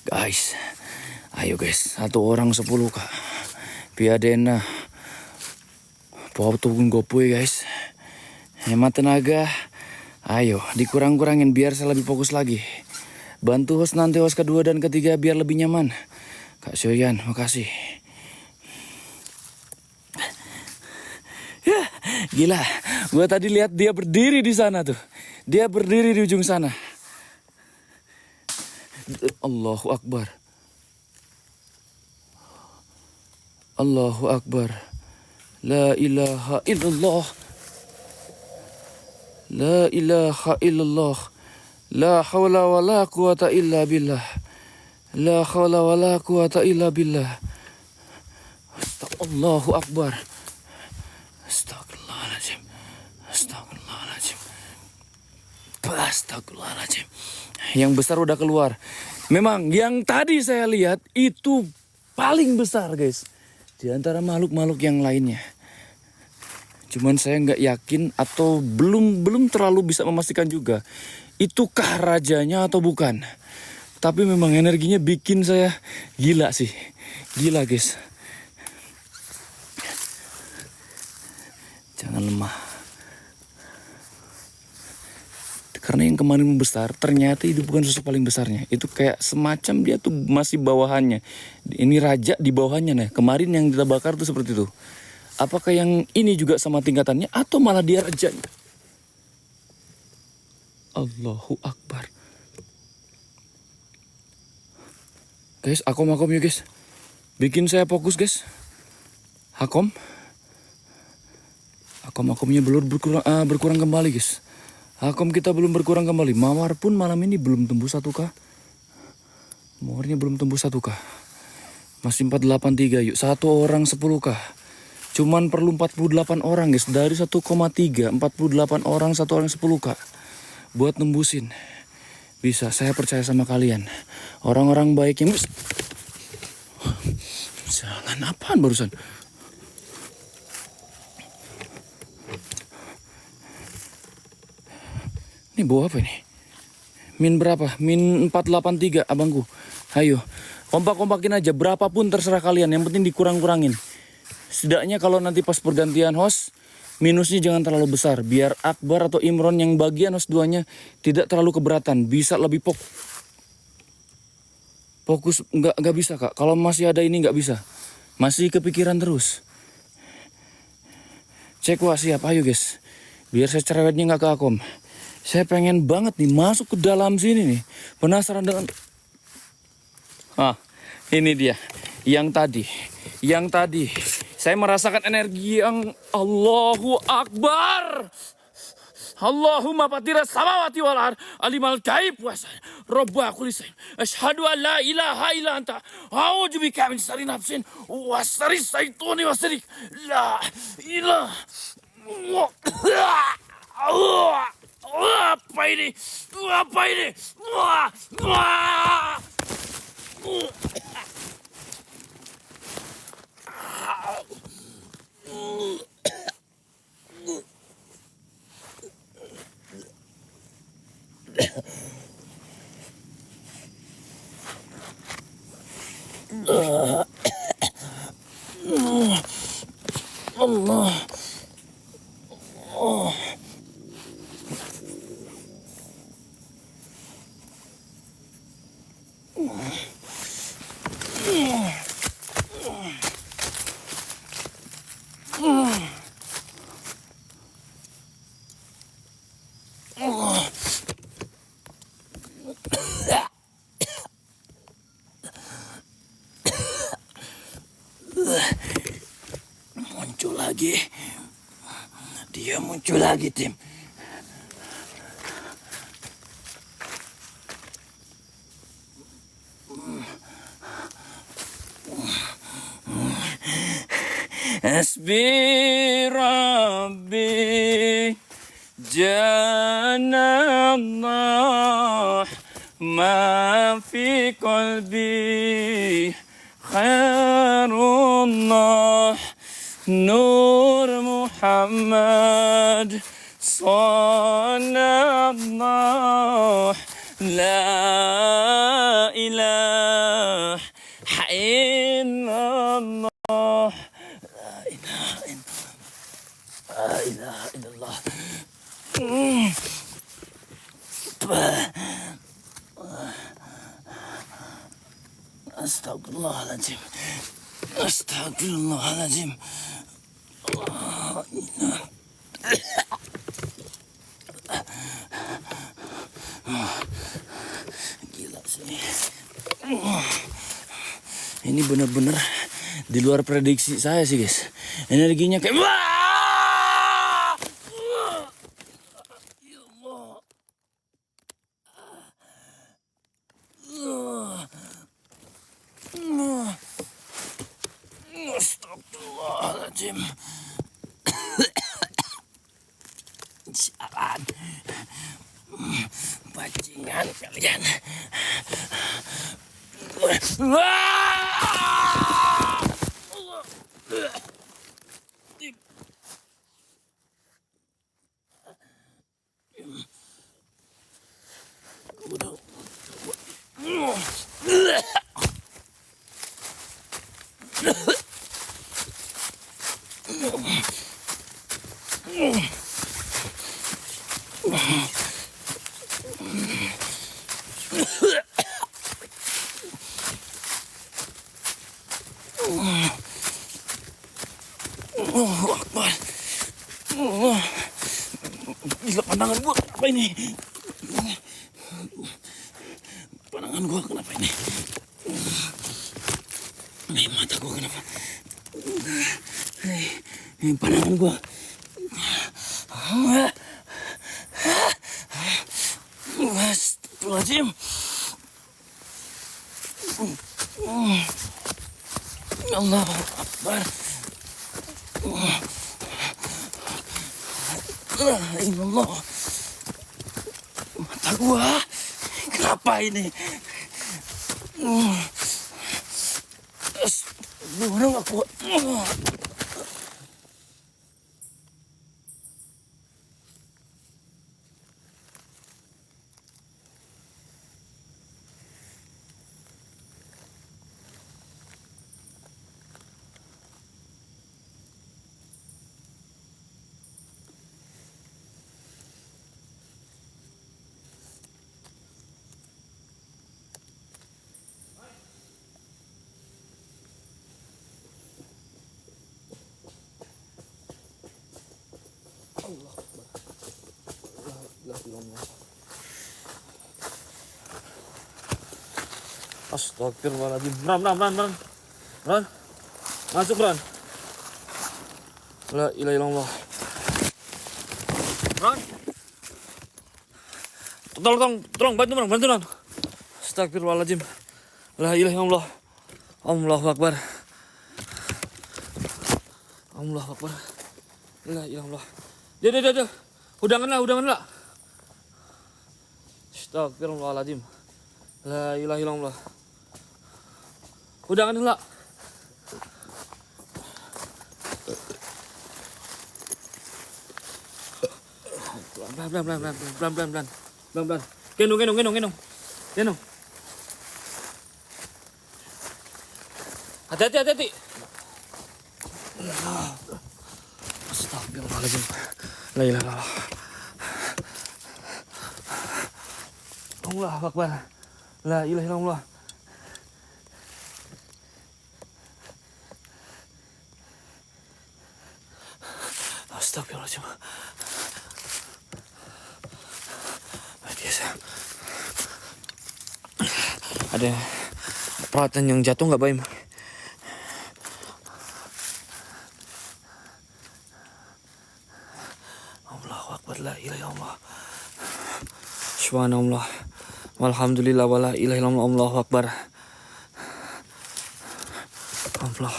Guys, ayo guys, 1 orang 10 kak. Piadena, bawa tunggu gopoy guys. Hemat tenaga. Ayo, dikurang-kurangin biar saya lebih fokus lagi. Bantu host nanti host kedua dan ketiga biar lebih nyaman. Kak Sioyan, makasih. Ya, gila, gua tadi lihat dia berdiri di sana tuh. Dia berdiri di ujung sana. Allahu Akbar. Allahu Akbar. La ilaha illallah. La ilaha illallah. La hawla wa la quwata illa billah. La hawla wa la quwata illa billah. Allahu Akbar. Astagfirullahaladzim. Astagfirullahaladzim. Astagfirullahaladzim. Yang besar udah keluar. Memang yang tadi saya lihat itu paling besar guys. Di antara makhluk-makhluk yang lainnya. Cuman saya nggak yakin atau belum terlalu bisa memastikan juga. Itukah rajanya atau bukan. Tapi memang energinya bikin saya gila sih. Gila guys. Jangan lemah. Karena yang kemarin besar, ternyata itu bukan sosok paling besarnya. Itu kayak semacam dia tuh masih bawahannya. Ini raja di bawahnya nih. Kemarin yang kita bakar tuh seperti itu. Apakah yang ini juga sama tingkatannya atau malah dia rajanya? Allahu Akbar. Guys, akom yuk guys. Bikin saya fokus guys. Akomnya belum berkurang kembali guys. Akom kita belum berkurang kembali. Mawar pun malam ini belum tembus 1K. Mawarnya belum tembus 1K. Masih 483 yuk. 1 orang 10K. Cuman perlu 48 orang guys. Dari 1,3 48 orang 1 orang 10K. Buat nembusin. Bisa, saya percaya sama kalian. Orang-orang baik yang... Jangan apaan barusan. Ini bawa apa ini? Min berapa? Min 483 abangku. Ayo, kompak-kompakin aja. Berapapun terserah kalian. Yang penting dikurang-kurangin. Setidaknya kalau nanti pas pergantian host, minusnya jangan terlalu besar. Biar Akbar atau Imron yang bagian host duanya tidak terlalu keberatan. Bisa lebih fokus. Nggak bisa kak. Kalau masih ada ini nggak bisa. Masih kepikiran terus. Cek wah siap. Ayo guys. Biar saya cerewetnya nggak ke Akom. Saya pengen banget nih masuk ke dalam sini nih. Penasaran dengan... ini dia. Yang tadi. Saya merasakan energi yang Allahu Akbar. Allahumma patiras samawati wal ar alimal gaib wasan. Robba kulis. Asyhadu an la ilaha illa anta. A'udzu bika min syarri nafsin wa syarri syaitani wa syarri la ilaha. Apa ini? Apa ini? Allah. lagi. Dia muncul lagi, Tim. Hasbi Rabbi Janallah ma fi qalbi khairullah Nur Muhammad Sallallahu La ilaha illallah La ilaha illallah. Astagfirullahaladzim. Astagfirullahaladzim. Gila sih. Ini benar-benar di luar prediksi saya sih, guys. Energinya kayak Astagfirullahaladzim. Sialan. Bajingan kalian. Akbar. Gila pandangan gua apa ini? Pandangan gua kenapa ini? Mata gua kenapa? Pandangan gua. Astagfirullahaladzim. Allahu Akbar. Allah. Mata gua. Kenapa ini? Gua nggak kuat. Astagfirullahaladzim. Ran. Masuk, Ran. La ilaha illallah. Ran. Tolong, bantu, Ran. Astagfirullahaladzim. La ilaha illallah. Allahu Akbar. Allahu Akbar. La ilaha illallah. Dia. Udangan lah. Astagfirullahaladzim. La ilaha illallah. Udangan lah. Pelan. Gendong. Hati-hati. Astagfirullahaladzim. La ilaha illallah. Allahu Akbar. La ilaha illallah. Astagfirullahaladzim. Ada peralatan yang jatuh nggak, Baim? akbar, la ilaha illallah. Subhanallah. Walhamdulillah wala ilaha illallah, Allahu akbar. Allah.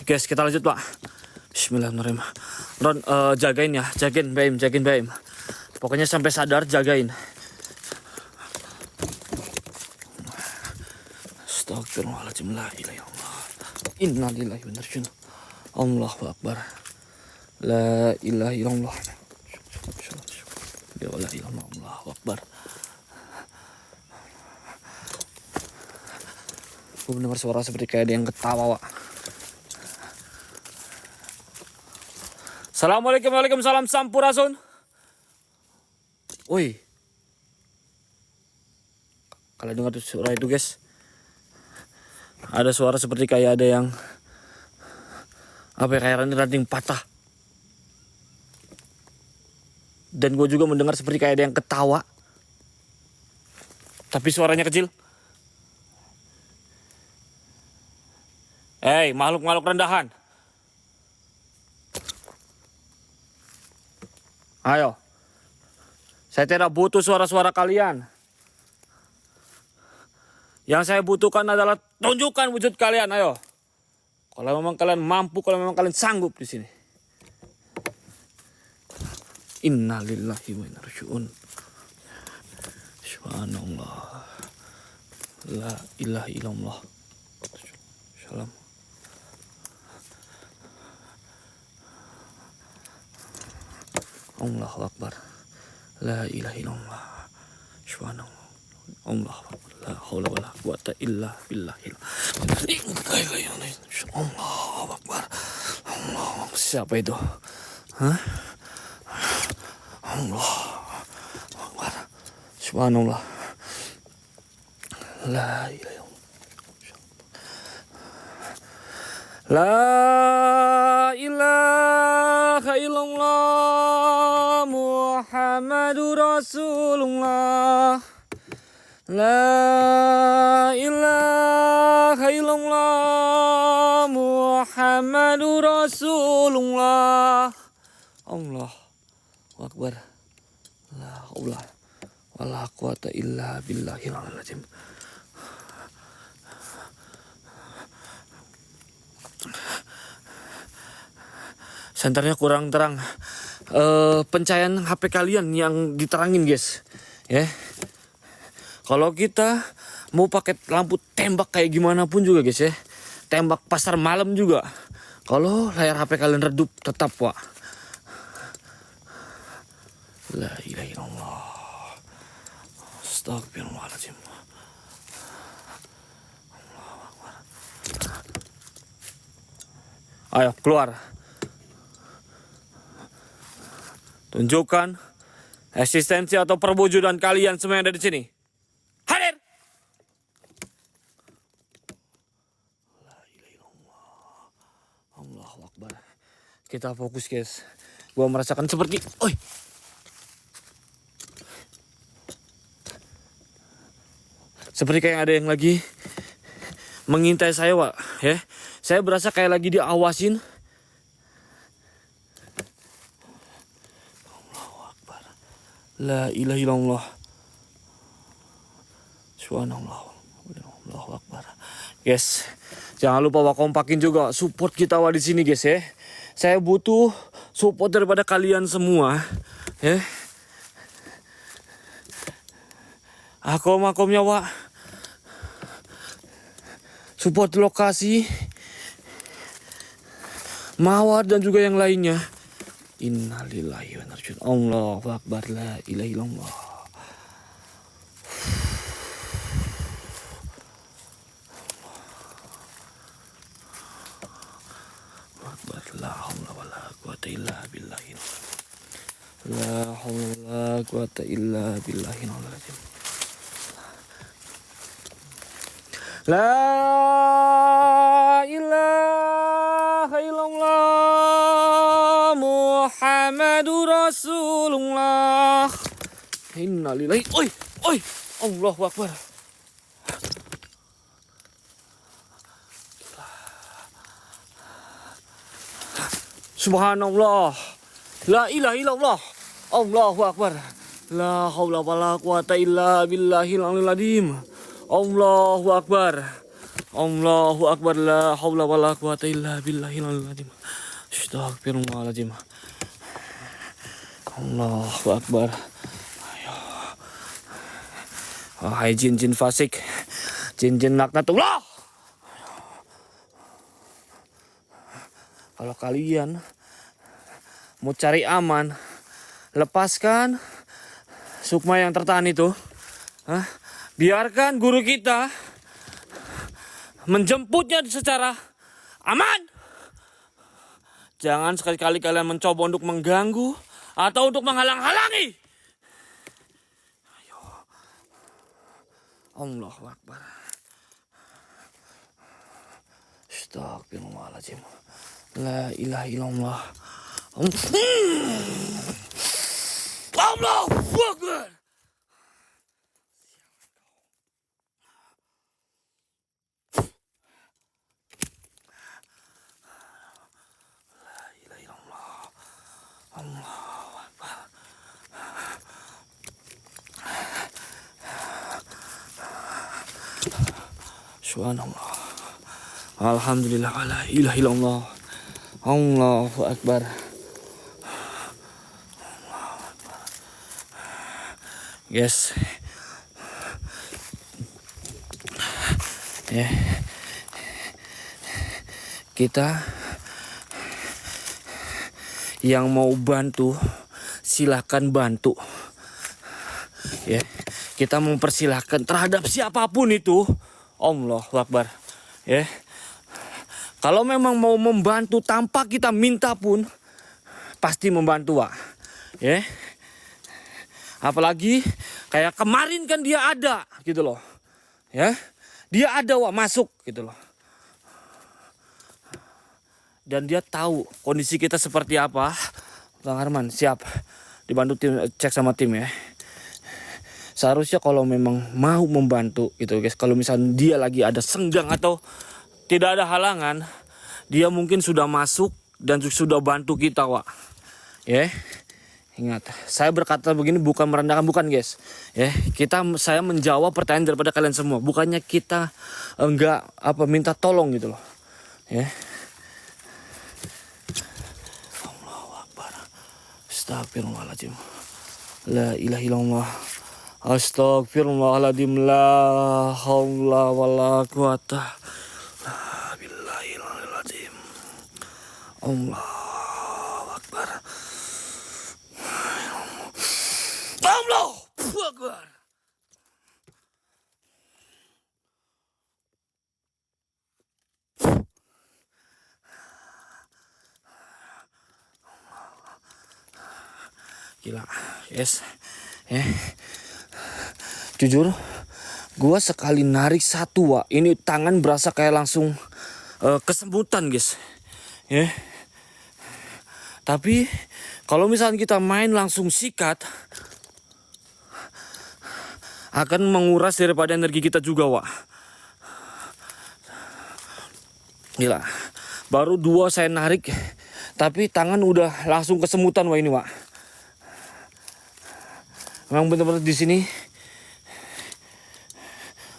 Guys, kita lanjut, Pak. Bismillahirrahmanirrahim. Ron, jagain ya, jagain Baim. Pokoknya sampai sadar jagain. Astagfirullahaladzim, la ilaha illallah. Innalillahi wa inna ilaihi raji'un. Allahu akbar. La ilaha illallah. La ilaha illallah, Allahu akbar. Gue mendengar suara seperti kayak ada yang ketawa, Wak. Assalamualaikum, waalaikumsalam, sampurasun. Woi. Kalian dengar tuh suara itu, guys? Ada suara seperti kayak ada yang kayak ranting patah. Dan gue juga mendengar seperti kayak ada yang ketawa. Tapi suaranya kecil. Hei, makhluk-makhluk rendahan. Ayo. Saya tidak butuh suara-suara kalian. Yang saya butuhkan adalah tunjukkan wujud kalian, ayo. Kalau memang kalian mampu, kalau memang kalian sanggup di sini. Innalillahi wa inna ilaihi raji'un. Subhanallah. La ilaha illallah. Salam. Allahu akbar. La ilaha illallah. Subhanallah. Allahu akbar. La haula wala quwata illa billahil. Allahu akbar. Allah. Siapa itu? Hah? Allah akbar. Subhanallah. La ilaha illallah. La ilaha illallah Muhammadur Rasulullah. La ilaha illallah Muhammadur Rasulullah. Allah akbar. La haula wala quwata illa billahil azim. Senternya kurang terang. Pencahayaan HP kalian yang diterangin, guys. Ya. Kalau kita mau pakai lampu tembak kayak gimana pun juga, guys, ya. Tembak pasar malam juga. Kalau layar HP kalian redup tetap, Pak. La ilaha illallah. Astagfirullahaladzim. Ayo keluar. Tunjukkan eksistensi atau perwujudan kalian semua yang ada di sini. Hadir. La ilaha illallah. Allahu akbar. Kita fokus, guys. Gua merasakan seperti, seperti kayak ada yang lagi mengintai saya, Wak, ya. Saya berasa kayak lagi diawasin. Allahu akbar. La ilaha illallah. Subhanallah. Allahu akbar. Guys, jangan lupa Wak, kompakin juga support kita, Wak, di sini, guys, ya. Saya butuh support daripada kalian semua, ya. Akom-akomnya, Wak. Support lokasi, mawar dan juga yang lainnya. Innalillahi wa inna ilaihi raji'un. Allahu akbar. La ilaha illallah. Akbar. La haula wala quwata illa billahi. La haula wala quwata illa billahi. La ilaha illallah Muhammadur Rasulullah. Innalillahi. Allahu akbar. Subhanallah. La ilaha illallah. Allahu akbar. La haula wala quwata illa billahil aliyil azim. Allahu akbar. Allahu akbar. La haula wala quwata illa billahil aliyil azim. Astagfirullahaladzim. Allahu akbar. Wahai jin-jin fasik, jin-jin laknatullah. Kalau kalian mau cari aman, lepaskan sukma yang tertahan itu. Biarkan guru kita menjemputnya secara aman. Jangan sekali-kali kalian mencoba untuk mengganggu atau untuk menghalang-halangi. Allahu akbar. Astagfirullahaladzim. La ilaha illallah. Allahu akbar. La ilaha illallah. Allahu akbar. Subhanallah. Alhamdulillah. La ilaha illallah. Allahu akbar. Yes. Ya. Kita yang mau bantu silahkan bantu. Ya. Kita mempersilahkan terhadap siapapun itu. Allahu akbar. Ya. Kalau memang mau membantu tanpa kita minta pun pasti membantu, Wak. Ya. Apalagi kayak kemarin kan dia ada gitu loh. Ya. Dia ada, Wak, masuk gitu loh. Dan dia tahu kondisi kita seperti apa. Bang Arman siap dibantu tim, cek sama tim ya. Seharusnya kalau memang mau membantu gitu guys, kalau misalnya dia lagi ada senggang atau tidak ada halangan, dia mungkin sudah masuk dan sudah bantu kita, Wak. Ya. Ingat, saya berkata begini bukan merendahkan, bukan guys. Ya, saya menjawab pertanyaan daripada kalian semua, bukannya kita enggak minta tolong gitu loh. Ya. Allahu akbar. Astagfirullahaladzim. La ilaha illallah. Astagfirullahaladzim. La haula wala quwata billahil Allahu akbar. Allahu akbar. Gila, yes. Jujur, gua sekali narik satu, Wak, ini tangan berasa kayak langsung kesemutan, guys. Ya. Tapi kalau misalnya kita main langsung sikat, akan menguras daripada energi kita juga, Wak. Gila, baru 2 saya narik, tapi tangan udah langsung kesemutan, Wak, ini, Wak. Memang benar-benar di sini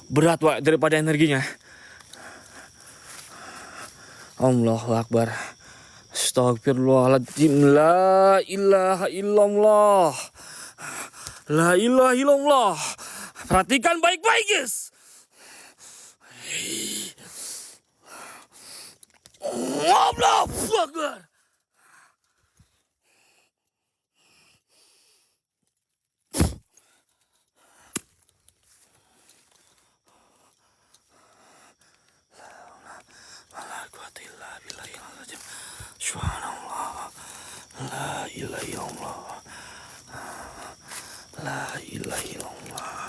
berat, Wak, daripada energinya. Allahu akbar. Astagfirullahaladzim. La ilaha illallah. La ilaha illallah. Perhatikan baik-baik, guys. Allahu akbar. Subhanallah. La ilaha illallah. La ilaha illallah.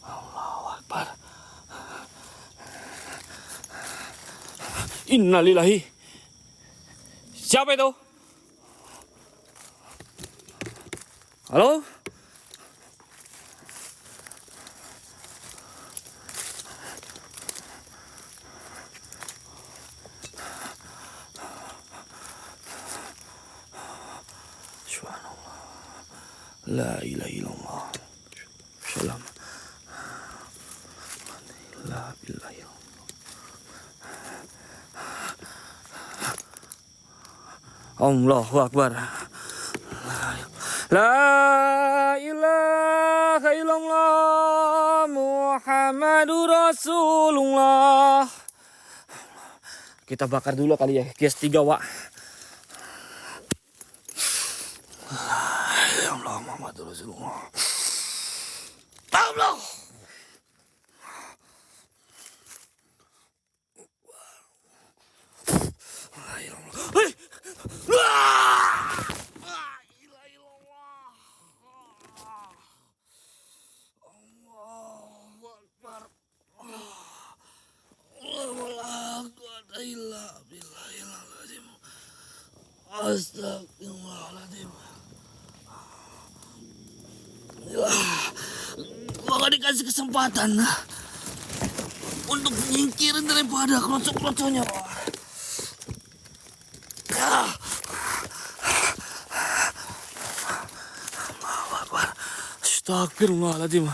Allahu akbar. Innalillahi. Siapa itu? Halo? La ilaha illallah. Salam. La ilaha illallah. Allahu Akbar. La ilaha illallah Muhammadur Rasulullah. Kita bakar dulu kali ya, gas 3 wak. Ya Allah Muhammadur Rasulullah. Allah. Hei. Astagfirullahaladzim. Gua gak dikasih kesempatan untuk nyingkirin daripada kelocok-kelocoknya. Astagfirullahaladzim.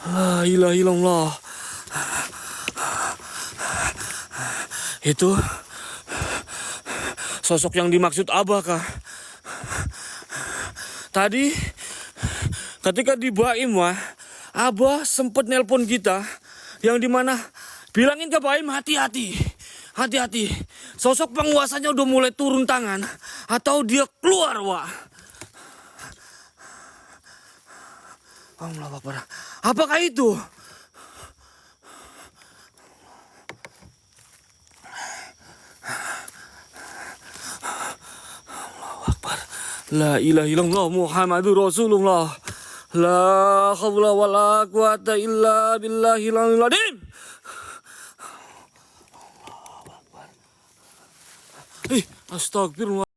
La ilaha illallah. Itu sosok yang dimaksud Abah kah? Tadi ketika di Baim Abah sempet nelpon kita, yang dimana bilangin ke Baim hati-hati, hati-hati. Sosok penguasanya udah mulai turun tangan atau dia keluar Allah Akbar. Apakah itu? La ilaha illallah Muhammadur Rasulullah. La haula wala quwata illa billahil aliyil azim. Astagfirullah.